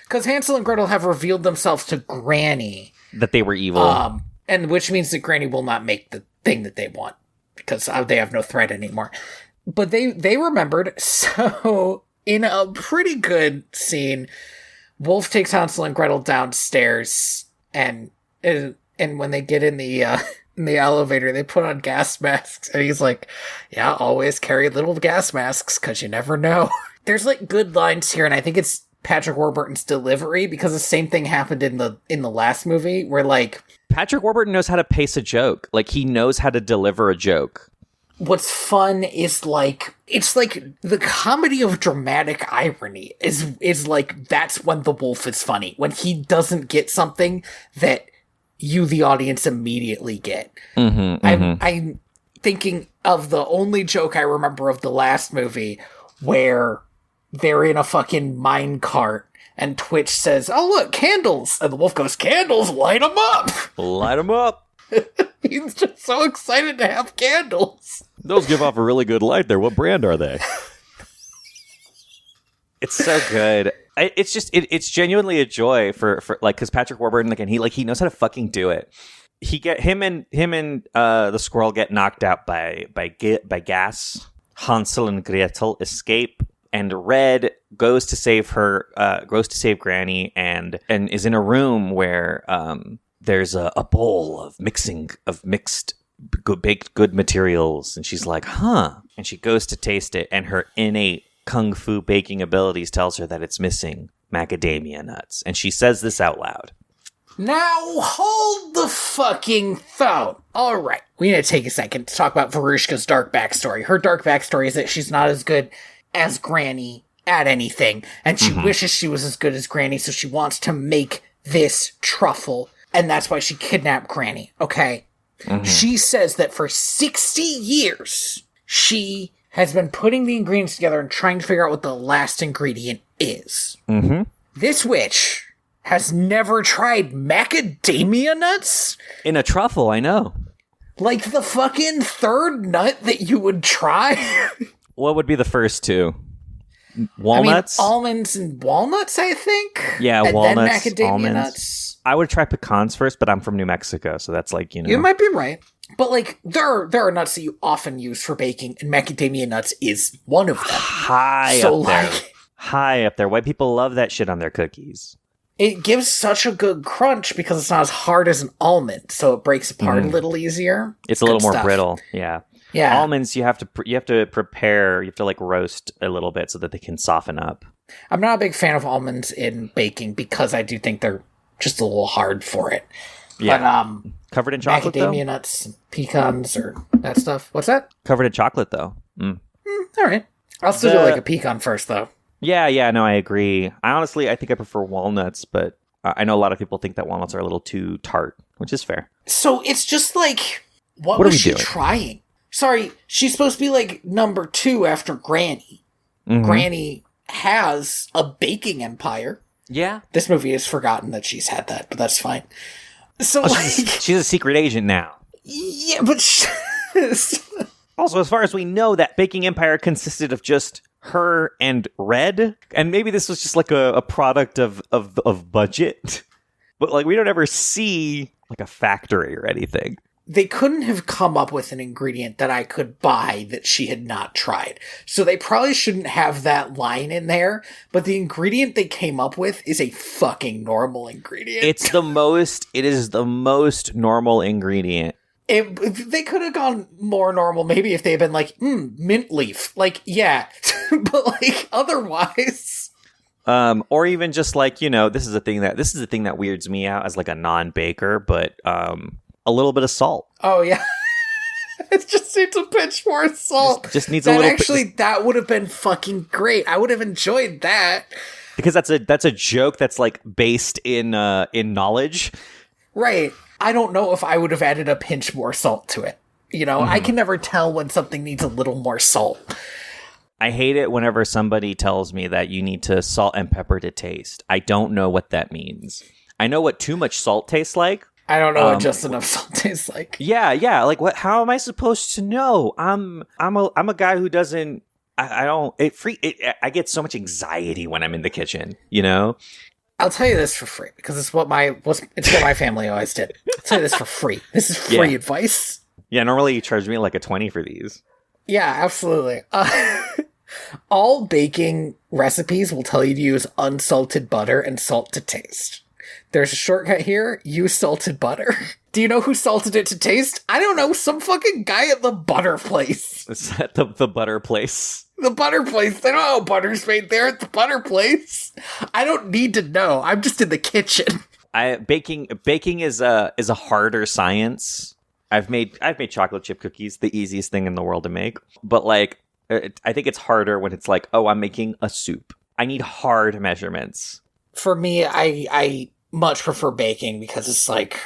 Because Hansel and Gretel have revealed themselves to Granny. That they were evil. And which means that Granny will not make the thing that they want, because they have no threat anymore. But they remembered, so in a pretty good scene, Wolf takes Hansel and Gretel downstairs, and when they get in the elevator, they put on gas masks, and he's like, yeah, always carry little gas masks, because you never know. There's like good lines here, and I think it's Patrick Warburton's delivery, because the same thing happened in the last movie where like Patrick Warburton knows how to pace a joke. Like he knows how to deliver a joke. What's fun is like it's like the comedy of dramatic irony is like that's when the Wolf is funny, when he doesn't get something that you the audience immediately get. I'm thinking of the only joke I remember of the last movie where they're in a fucking mine cart, and Twitch says, oh, look, candles! And the Wolf goes, candles, light them up! Light them up! He's just so excited to have candles. Those give off a really good light there. What brand are they? It's so good. It's genuinely a joy for like, because Patrick Warburton, again, he knows how to fucking do it. Him and the squirrel get knocked out by gas. Hansel and Gretel escape. And Red goes to save Granny, and is in a room where there's a bowl of mixed baked good materials, and she's like, huh? And she goes to taste it, and her innate kung fu baking abilities tells her that it's missing macadamia nuts, and she says this out loud. Now hold the fucking phone. All right, we need to take a second to talk about Verushka's dark backstory. Her dark backstory is that she's not as good as Granny at anything, and she wishes she was as good as Granny, so she wants to make this truffle, and that's why she kidnapped Granny, okay? She says that for 60 years, she has been putting the ingredients together and trying to figure out what the last ingredient is. This witch has never tried macadamia nuts? In a truffle, I know. Like the fucking third nut that you would try? What would be the first two? Walnuts? I mean, almonds and walnuts, I think? Yeah, and walnuts, then macadamia almonds. Nuts. I would try pecans first, but I'm from New Mexico, so that's like, You might be right. But, like, there are nuts that you often use for baking, and macadamia nuts is one of them. High up there. White people love that shit on their cookies. it gives such a good crunch because it's not as hard as an almond, so it breaks apart a little easier. It's a little more brittle. Yeah. Almonds, you have to prepare. You have to like roast a little bit so that they can soften up. I'm not a big fan of almonds in baking because I do think they're just a little hard for it. Yeah. But covered in chocolate, macadamia nuts, pecans, or that stuff. What's that? Covered in chocolate, though. All right. I'll still do like a pecan first, though. Yeah, no, I agree. I think I prefer walnuts, but I know a lot of people think that walnuts are a little too tart, which is fair. So it's just like, what was she trying? Sorry, she's supposed to be like number 2 after Granny. Mm-hmm. Granny has a baking empire. Yeah. This movie has forgotten that she's had that, but that's fine. So she's a secret agent now. Yeah, but also, as far as we know, that baking empire consisted of just her and Red, and maybe this was just like a product of budget, but like we don't ever see like a factory or anything. They couldn't have come up with an ingredient that I could buy that she had not tried. So they probably shouldn't have that line in there, but the ingredient they came up with is a fucking normal ingredient. It is the most normal ingredient. They could have gone more normal maybe if they had been like, mint leaf. Like, yeah. But like otherwise. Or even just like, this is a thing that weirds me out as like a non-baker, but a little bit of salt. Oh yeah. It just needs a pinch more salt. Just needs a little. Actually, that would have been fucking great. I would have enjoyed that. Because that's a joke that's like based in knowledge. Right. I don't know if I would have added a pinch more salt to it. I can never tell when something needs a little more salt. I hate it whenever somebody tells me that you need to salt and pepper to taste. I don't know what that means. I know what too much salt tastes like. I don't know what just enough salt tastes like. Yeah. Like what? How am I supposed to know? I'm a guy who doesn't. I don't. I get so much anxiety when I'm in the kitchen. I'll tell you this for free because it's what my family always did. I'll tell you this for free. This is free advice. Yeah. Normally you charge me like a 20 for these. Yeah, absolutely. All baking recipes will tell you to use unsalted butter and salt to taste. There's a shortcut here. Use salted butter. Do you know who salted it to taste? I don't know. Some fucking guy at the butter place. Is that the butter place? The butter place. They don't know how butter's made there at the butter place. I don't need to know. I'm just in the kitchen. Baking is a harder science. I've made chocolate chip cookies, the easiest thing in the world to make. But like, I think it's harder when it's like, oh, I'm making a soup. I need hard measurements. For me, I much prefer baking because it's like,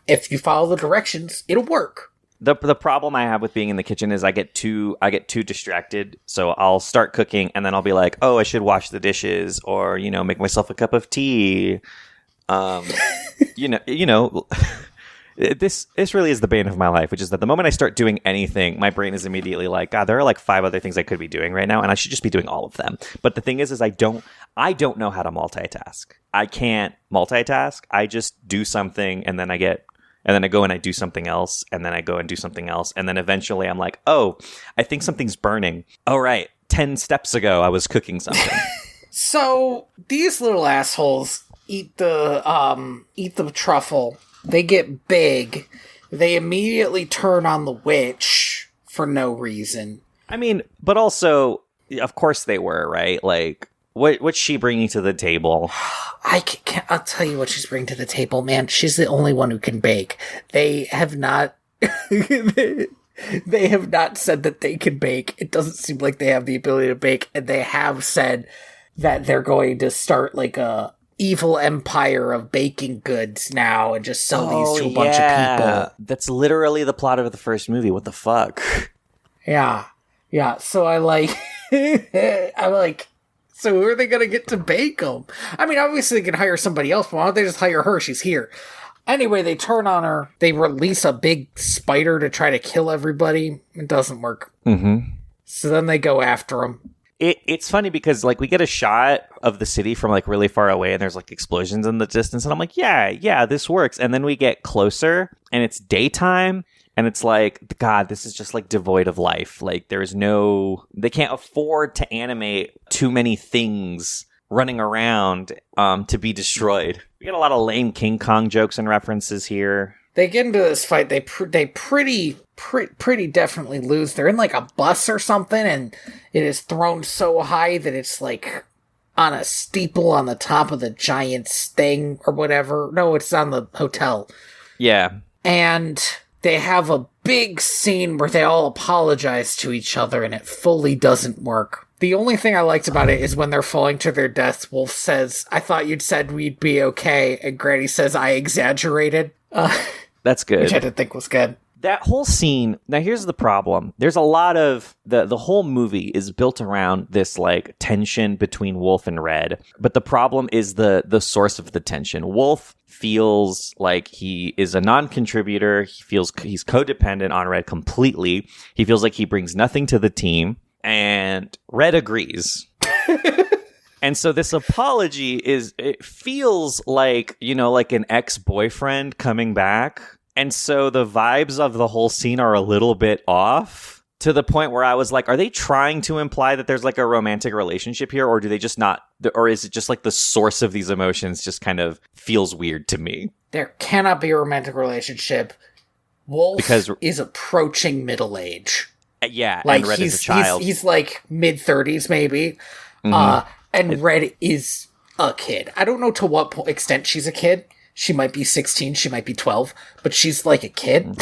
if you follow the directions, it'll work. The problem I have with being in the kitchen is I get too distracted. So I'll start cooking and then I'll be like, oh, I should wash the dishes or, make myself a cup of tea. This really is the bane of my life, which is that the moment I start doing anything, my brain is immediately like, God, there are like 5 other things I could be doing right now, and I should just be doing all of them. But the thing is I don't know how to multitask. I can't multitask. I just do something, and then I go and I do something else, and then I go and do something else, and then eventually I'm like, oh, I think something's burning. Oh, right. 10 steps ago, I was cooking something. So these little assholes eat the truffle. They get big. They immediately turn on the witch for no reason. I mean, but also, of course they were, right? Like, what's she bringing to the table? I'll tell you what she's bringing to the table, man. She's the only one who can bake. They have not... They have not said that they can bake. It doesn't seem like they have the ability to bake, and they have said that they're going to start like a evil empire of baking goods now and just sell these to a bunch of people. That's literally the plot of the first movie. What the fuck? Yeah. So I'm like, so who are they going to get to bake them? I mean, obviously they can hire somebody else, but why don't they just hire her? She's here. Anyway, they turn on her. They release a big spider to try to kill everybody. It doesn't work. Mm-hmm. So then they go after him. It's funny because like we get a shot of the city from like really far away and there's like explosions in the distance and I'm like, yeah, this works. And then we get closer and it's daytime and it's like, God, this is just like devoid of life. Like they can't afford to animate too many things running around to be destroyed. We get a lot of lame King Kong jokes and references here. They get into this fight. They pretty definitely lose. They're in like a bus or something, and it is thrown so high that it's like on a steeple on the top of the Giants thing or whatever. No, it's on the hotel. Yeah. And they have a big scene where they all apologize to each other, and it fully doesn't work. The only thing I liked about it is when they're falling to their deaths, Wolf says, "I thought you'd said we'd be okay," and Granny says, "I exaggerated." That's good. Which I didn't think was good. That whole scene, now here's the problem. There's a lot of, the whole movie is built around this like tension between Wolf and Red. But the problem is the source of the tension. Wolf feels like he is a non-contributor. He feels he's codependent on Red completely. He feels like he brings nothing to the team. And Red agrees. And so this apology it feels like, like an ex-boyfriend coming back. And so the vibes of the whole scene are a little bit off, to the point where I was like, are they trying to imply that there's like a romantic relationship here, or do they just not, or is it just like the source of these emotions just kind of feels weird to me? There cannot be a romantic relationship. Wolf is approaching middle age. Yeah, like and Red is a child. He's like mid-30s maybe, and Red is a kid. I don't know to what extent she's a kid. She might be 16, she might be 12, but she's like a kid.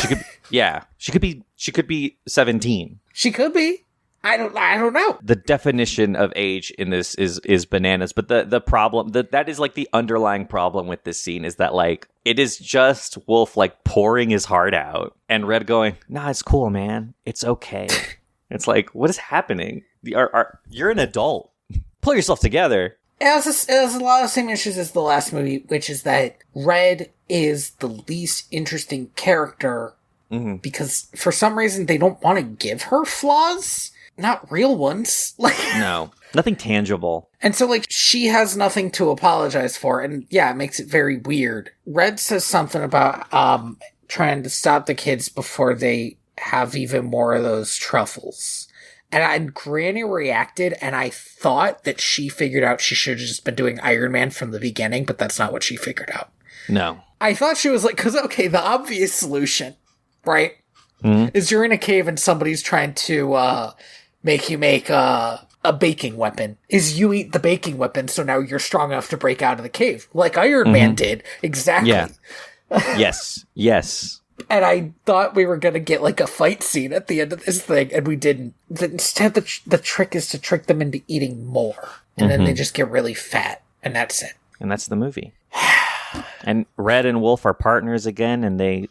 She could be 17. She could be. I don't know. The definition of age in this is bananas, but the problem that is like the underlying problem with this scene is that like it is just Wolf like pouring his heart out and Red going, "Nah, it's cool, man. It's okay." It's like, what is happening? You're an adult. Pull yourself together. It has a lot of the same issues as the last movie, which is that Red is the least interesting character because for some reason they don't want to give her flaws, not real ones. Like no, nothing tangible. And so like she has nothing to apologize for, and yeah, it makes it very weird. Red says something about trying to stop the kids before they have even more of those truffles. And Granny reacted, and I thought that she figured out she should have just been doing Iron Man from the beginning, but that's not what she figured out. No. I thought she was like, because, okay, the obvious solution, right, is you're in a cave and somebody's trying to make you make a baking weapon. Is you eat the baking weapon, so now you're strong enough to break out of the cave, like Iron Man did. Exactly. Yeah. Yes. And I thought we were going to get like a fight scene at the end of this thing, and we didn't. Instead, the trick is to trick them into eating more. And then they just get really fat, and that's it. And that's the movie. And Red and Wolf are partners again, and they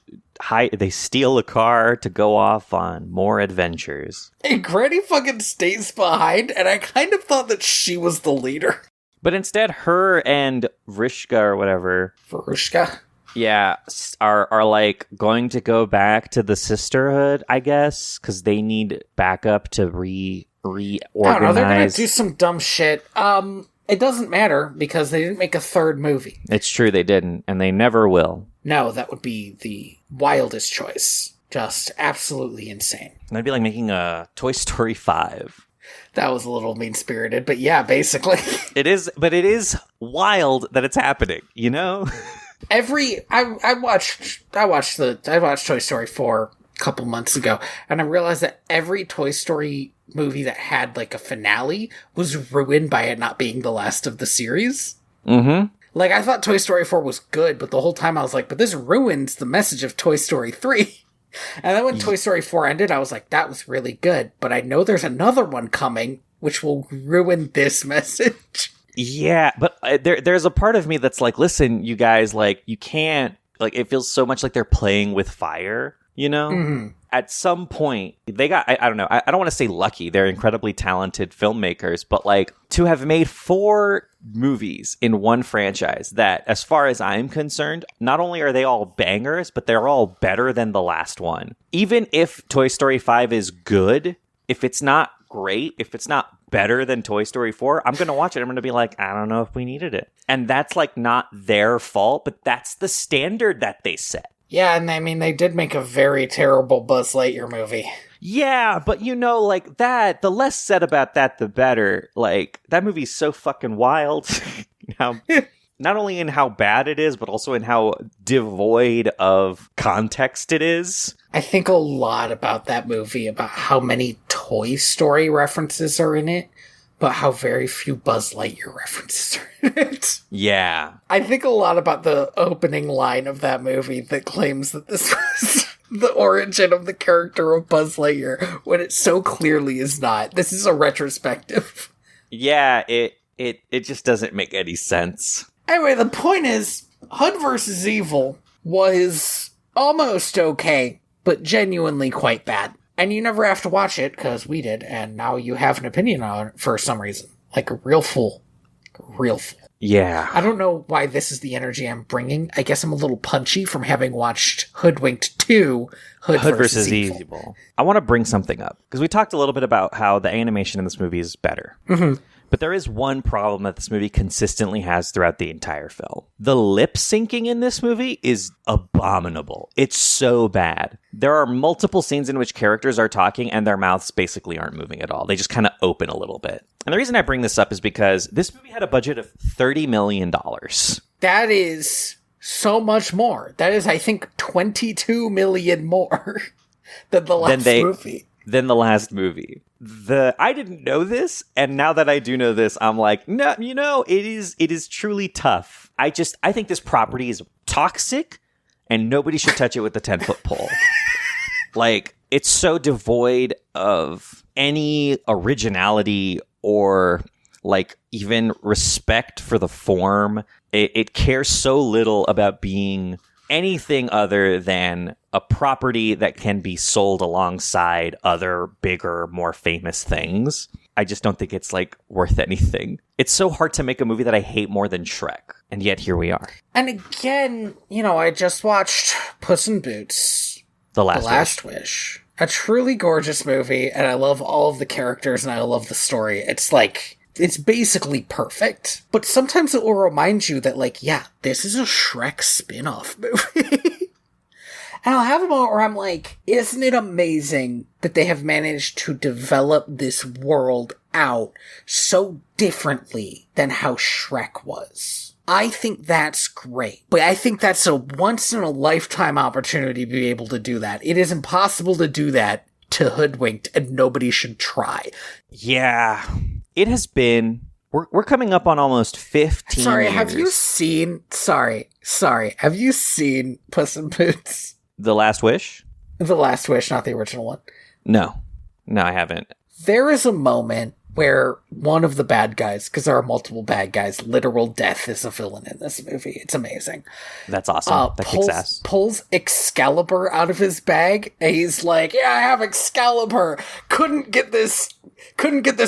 steal a car to go off on more adventures. And Granny fucking stays behind, and I kind of thought that she was the leader. But instead, her and Vrishka or whatever... Varushka? Yeah, are like going to go back to the sisterhood, I guess, because they need backup to reorganize. I don't know, they're gonna do some dumb shit. It doesn't matter because they didn't make a third movie. It's true, they didn't, and they never will. No, that would be the wildest choice. Just absolutely insane. That'd be like making a Toy Story 5. That was a little mean-spirited, but yeah, basically. It is, but it is wild that it's happening, you know? I watched Toy Story 4 a couple months ago, and I realized that every Toy Story movie that had like a finale was ruined by it not being the last of the series. Like, I thought Toy Story 4 was good, but the whole time I was like, but this ruins the message of Toy Story 3. And then when Toy Story 4 ended, I was like, that was really good, but I know there's another one coming which will ruin this message. Yeah, but there's a part of me that's like, listen, you guys, like, you can't, like, it feels so much like they're playing with fire, you know? At some point, they got, I don't know, I don't want to say lucky, they're incredibly talented filmmakers, but, like, to have made 4 movies in one franchise that, as far as I'm concerned, not only are they all bangers, but they're all better than the last one. Even if Toy Story 5 is good, if it's not great, if it's not better than Toy Story 4, I'm going to watch it. I'm going to be like, I don't know if we needed it. And that's like not their fault, but that's the standard that they set. Yeah, and I mean, they did make a very terrible Buzz Lightyear movie. Yeah, but like that, the less said about that, the better. Like, that movie's so fucking wild. How, not only in how bad it is, but also in how devoid of context it is. I think a lot about that movie, about how many Toy Story references are in it, but how very few Buzz Lightyear references are in it. Yeah. I think a lot about the opening line of that movie that claims that this was the origin of the character of Buzz Lightyear, when it so clearly is not. This is a retrospective. Yeah, it just doesn't make any sense. Anyway, the point is, Hood vs. Evil was almost okay, but genuinely quite bad. And you never have to watch it, because we did, and now you have an opinion on it for some reason. Like a real fool. Real fool. Yeah. I don't know why this is the energy I'm bringing. I guess I'm a little punchy from having watched Hoodwinked 2, Hood vs. Evil. I want to bring something up, because we talked a little bit about how the animation in this movie is better. Mm-hmm. But there is one problem that this movie consistently has throughout the entire film. The lip syncing in this movie is abominable. It's so bad. There are multiple scenes in which characters are talking and their mouths basically aren't moving at all. They just kind of open a little bit. And the reason I bring this up is because this movie had a budget of $30 million. That is so much more. That is, I think, 22 million more than the last movie. Than the last movie. I didn't know this, and now that I do know this, I'm like, no, it is truly tough. I think this property is toxic, and nobody should touch it with a 10-foot pole. Like, it's so devoid of any originality or, like, even respect for the form. It cares so little about being anything other than a property that can be sold alongside other bigger, more famous things. I just don't think it's like worth anything. It's so hard to make a movie that I hate more than Shrek, and yet here we are. And again, I just watched Puss in Boots, The Last Wish. A truly gorgeous movie, and I love all of the characters and I love the story. It's basically perfect, but sometimes it will remind you that, like, yeah, this is a Shrek spin-off movie. And I'll have a moment where I'm like, isn't it amazing that they have managed to develop this world out so differently than how Shrek was? I think that's great, but I think that's a once-in-a-lifetime opportunity to be able to do that. It is impossible to do that to Hoodwinked, and nobody should try. Yeah. It has been... We're coming up on almost 15 Sorry, years. have you seen... Sorry. Have you seen Puss in Boots? The Last Wish? The Last Wish, not the original one. No, I haven't. There is a moment where one of the bad guys, because there are multiple bad guys, literal death is a villain in this movie. It's amazing. That's awesome. That kicks ass. Pulls Excalibur out of his bag, and he's like, yeah, I have Excalibur. Couldn't get this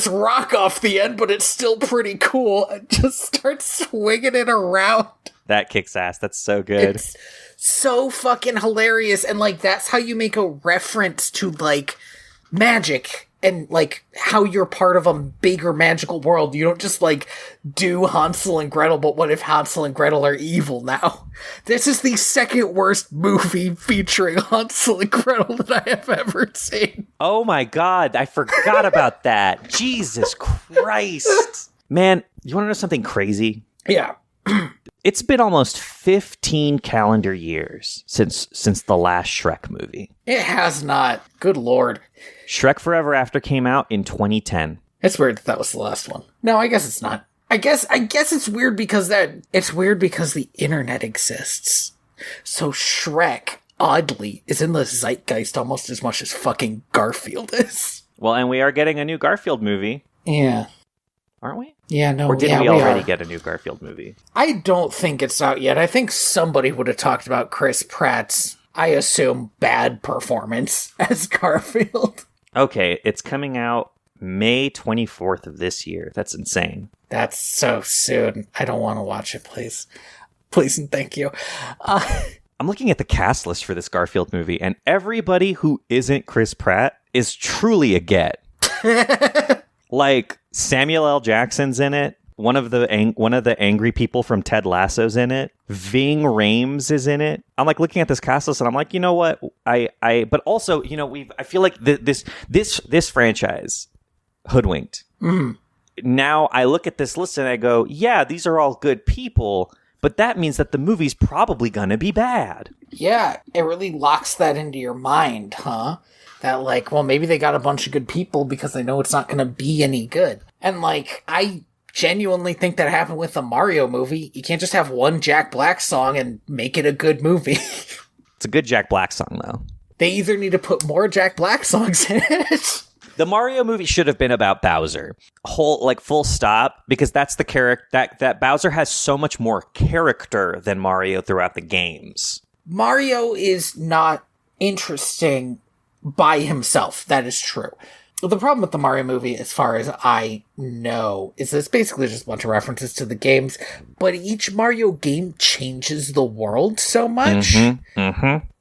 rock off the end, but it's still pretty cool. And just starts swinging it around. That kicks ass. That's so good. It's so fucking hilarious. And, like, that's how you make a reference to, like, magic and, like, how you're part of a bigger magical world. You don't just, like, do Hansel and Gretel, but what if Hansel and Gretel are evil now? This is the second worst movie featuring Hansel and Gretel that I have ever seen. Oh my god, I forgot about that. Jesus Christ. Man, you want to know something crazy? Yeah. It's been almost 15 calendar years since the last Shrek movie. It has not. Good lord. Shrek Forever After came out in 2010. It's weird that was the last one. No, I guess it's not. I guess it's weird because the internet exists. So Shrek, oddly, is in the zeitgeist almost as much as fucking Garfield is. Well, and we are getting a new Garfield movie. Yeah. Aren't we? Yeah, no. Or did we already get a new Garfield movie? I don't think it's out yet. I think somebody would have talked about Chris Pratt's, I assume, bad performance as Garfield. Okay, it's coming out May 24th of this year. That's insane. That's so soon. I don't want to watch it, please. Please and thank you. I'm looking at the cast list for this Garfield movie, and everybody who isn't Chris Pratt is truly a get. Like, Samuel L. Jackson's in it. one of the angry people from Ted Lasso's in it. Ving Rhames is in it. I'm like looking at this cast list and I'm like, you know what? But also, you know, I feel like this franchise, Hoodwinked. Mm. Now I look at this list and I go, yeah, these are all good people, but that means that the movie's probably gonna be bad. Yeah, it really locks that into your mind, huh? That, like, well, maybe they got a bunch of good people because they know it's not gonna be any good. And, like, I genuinely think that happened with the Mario movie. You can't just have one Jack Black song and make it a good movie. It's a good Jack Black song, though. They either need to put more Jack Black songs in it. The Mario movie should have been about Bowser. Full stop, because that's the character that Bowser has so much more character than Mario throughout the games. Mario is not interesting by himself. That is true. The problem with the Mario movie, as far as I know, is that it's basically just a bunch of references to the games, but each Mario game changes the world so much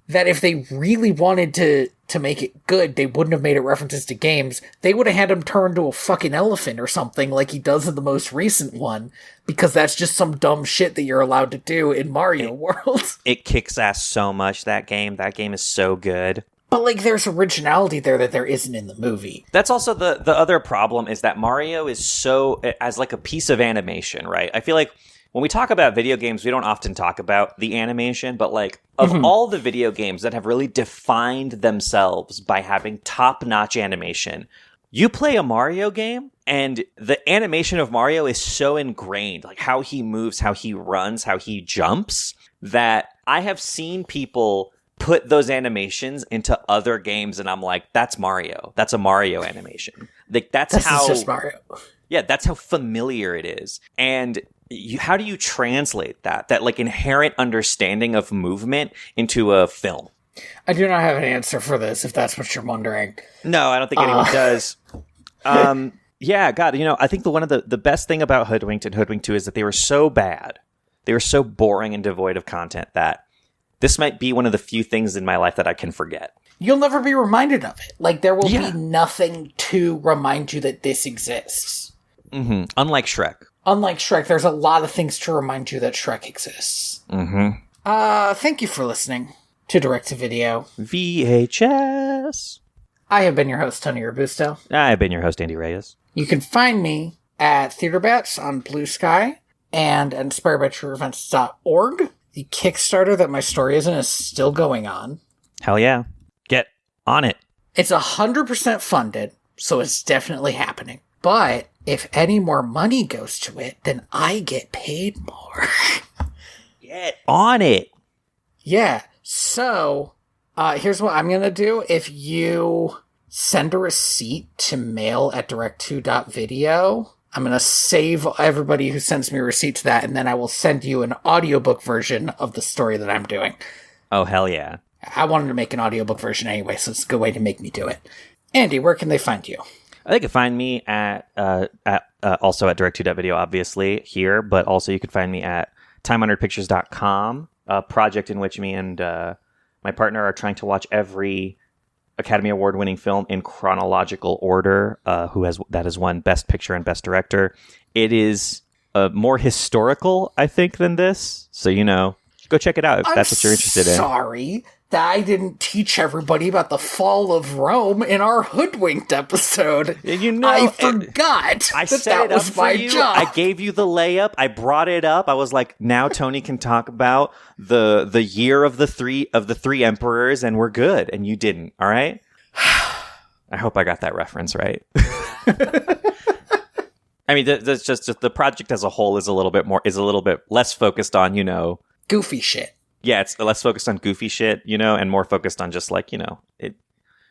that if they really wanted to make it good, they wouldn't have made it references to games. They would have had him turn into a fucking elephant or something like he does in the most recent one, because that's just some dumb shit that you're allowed to do in Mario World. It kicks ass so much, that game. That game is so good. But, like, there's originality there that there isn't in the movie. That's also the other problem, is that Mario is so, as like a piece of animation, right? I feel like when we talk about video games, we don't often talk about the animation, but, like, of all the video games that have really defined themselves by having top-notch animation, you play a Mario game, and the animation of Mario is so ingrained, like how he moves, how he runs, how he jumps, that I have seen people put those animations into other games, and I'm like, that's Mario. That's a Mario animation. Like, that's how... just Mario. Yeah, that's how familiar it is. And how do you translate that like inherent understanding of movement into a film? I do not have an answer for this, if that's what you're wondering. No, I don't think anyone does. Yeah, God, you know, I think one of the best thing about Hoodwinked and Hoodwinked 2 is that they were so bad. They were so boring and devoid of content that this might be one of the few things in my life that I can forget. You'll never be reminded of it. Like, there will be nothing to remind you that this exists. Mm-hmm. Unlike Shrek. Unlike Shrek, there's a lot of things to remind you that Shrek exists. Mm-hmm. Thank you for listening to Direct to Video VHS. I have been your host, Tony Robusto. I have been your host, Andy Reyes. You can find me at Theater Bats on Blue Sky and at inspiredbytrueevents.org. The Kickstarter that my story is in is still going on. Hell yeah. Get on it. It's 100% funded, so it's definitely happening. But if any more money goes to it, then I get paid more. Get on it. Yeah. So, here's what I'm going to do. If you send a receipt to mail@direct2.video, I'm going to save everybody who sends me a receipt to that, and then I will send you an audiobook version of the story that I'm doing. Oh, hell yeah. I wanted to make an audiobook version anyway, so it's a good way to make me do it. Andy, where can they find you? They can find me at also at direct2.video, obviously, here, but also you can find me at timehonoredpictures.com, a project in which me and my partner are trying to watch every Academy Award-winning film in chronological order, that has won Best Picture and Best Director. It is more historical, I think, than this. So, you know, go check it out if that's what you're interested in. Sorry that I didn't teach everybody about the fall of Rome in our Hoodwinked episode. You know, I forgot that was my job. I gave you the layup. I brought it up. I was like, now Tony can talk about the year of the three emperors, and we're good. And you didn't. All right. I hope I got that reference right. I mean, that's just the project as a whole is a little bit less focused on, you know, goofy shit. Yeah, it's less focused on goofy shit, you know, and more focused on just like, you know,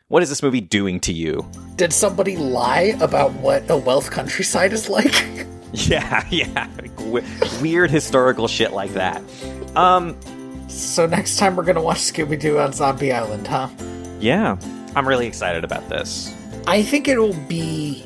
what is this movie doing to you? Did somebody lie about what a Welsh countryside is like? Yeah. Like, weird historical shit like that. So next time we're going to watch Scooby-Doo on Zombie Island, huh? Yeah, I'm really excited about this. I think it will be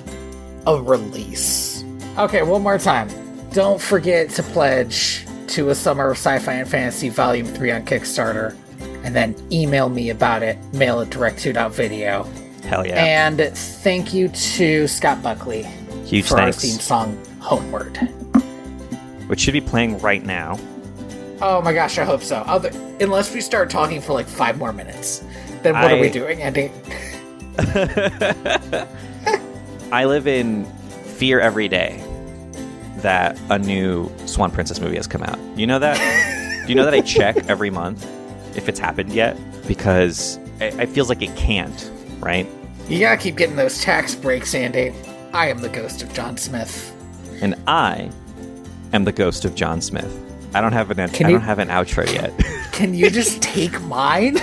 a release. Okay, one more time. Don't forget to pledge to A Summer of Sci-Fi and Fantasy Volume 3 on Kickstarter, and then email me about it, mail@direct2.video. Hell yeah. And thank you to Scott Buckley Huge for thanks. our theme song, Homeward. which should be playing right now. Oh my gosh, I hope so. Unless we start talking for like 5 more minutes, then what are we doing, Andy? I live in fear every day that a new Swan Princess movie has come out. You know that? Do you know that I check every month if it's happened yet? Because it feels like it can't, right? You gotta keep getting those tax breaks, Andy. I am the ghost of John Smith. And I am the ghost of John Smith. I don't have an outro yet. Can you just take mine?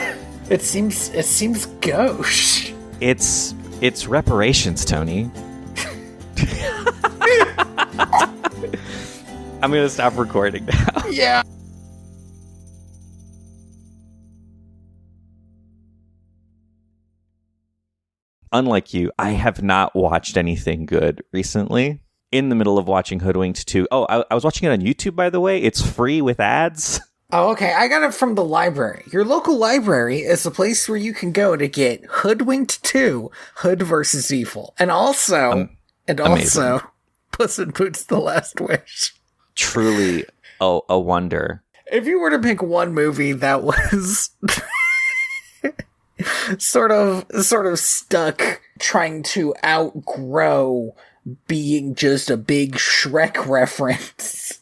It seems gauche. It's reparations, Tony. I'm gonna stop recording now. Yeah. Unlike you, I have not watched anything good recently. In the middle of watching Hoodwinked 2. Oh, I was watching it on YouTube, by the way. It's free with ads. Oh, okay. I got it from the library. Your local library is the place where you can go to get Hoodwinked 2, Hood vs. Evil. And also, Puss in Boots: The Last Wish. Truly a wonder. If you were to pick one movie that was sort of stuck trying to outgrow being just a big Shrek reference,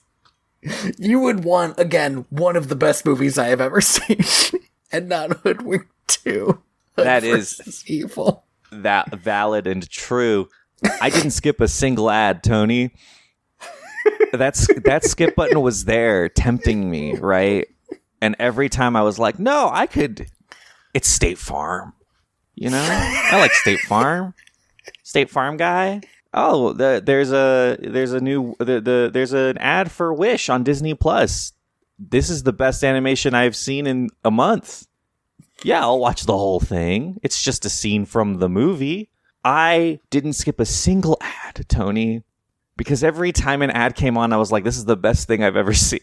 you would want, again, one of the best movies I have ever seen, and not Hoodwinked 2. That is evil. That valid and true. I didn't skip a single ad, Tony. That skip button was there, tempting me, right? And every time I was like, no, I could. It's State Farm, you know. I like State Farm. State Farm guy. Oh, there's an ad for Wish on Disney Plus. This is the best animation I've seen in a month. Yeah, I'll watch the whole thing. It's just a scene from the movie. I didn't skip a single ad, Tony, because every time an ad came on, I was like, this is the best thing I've ever seen.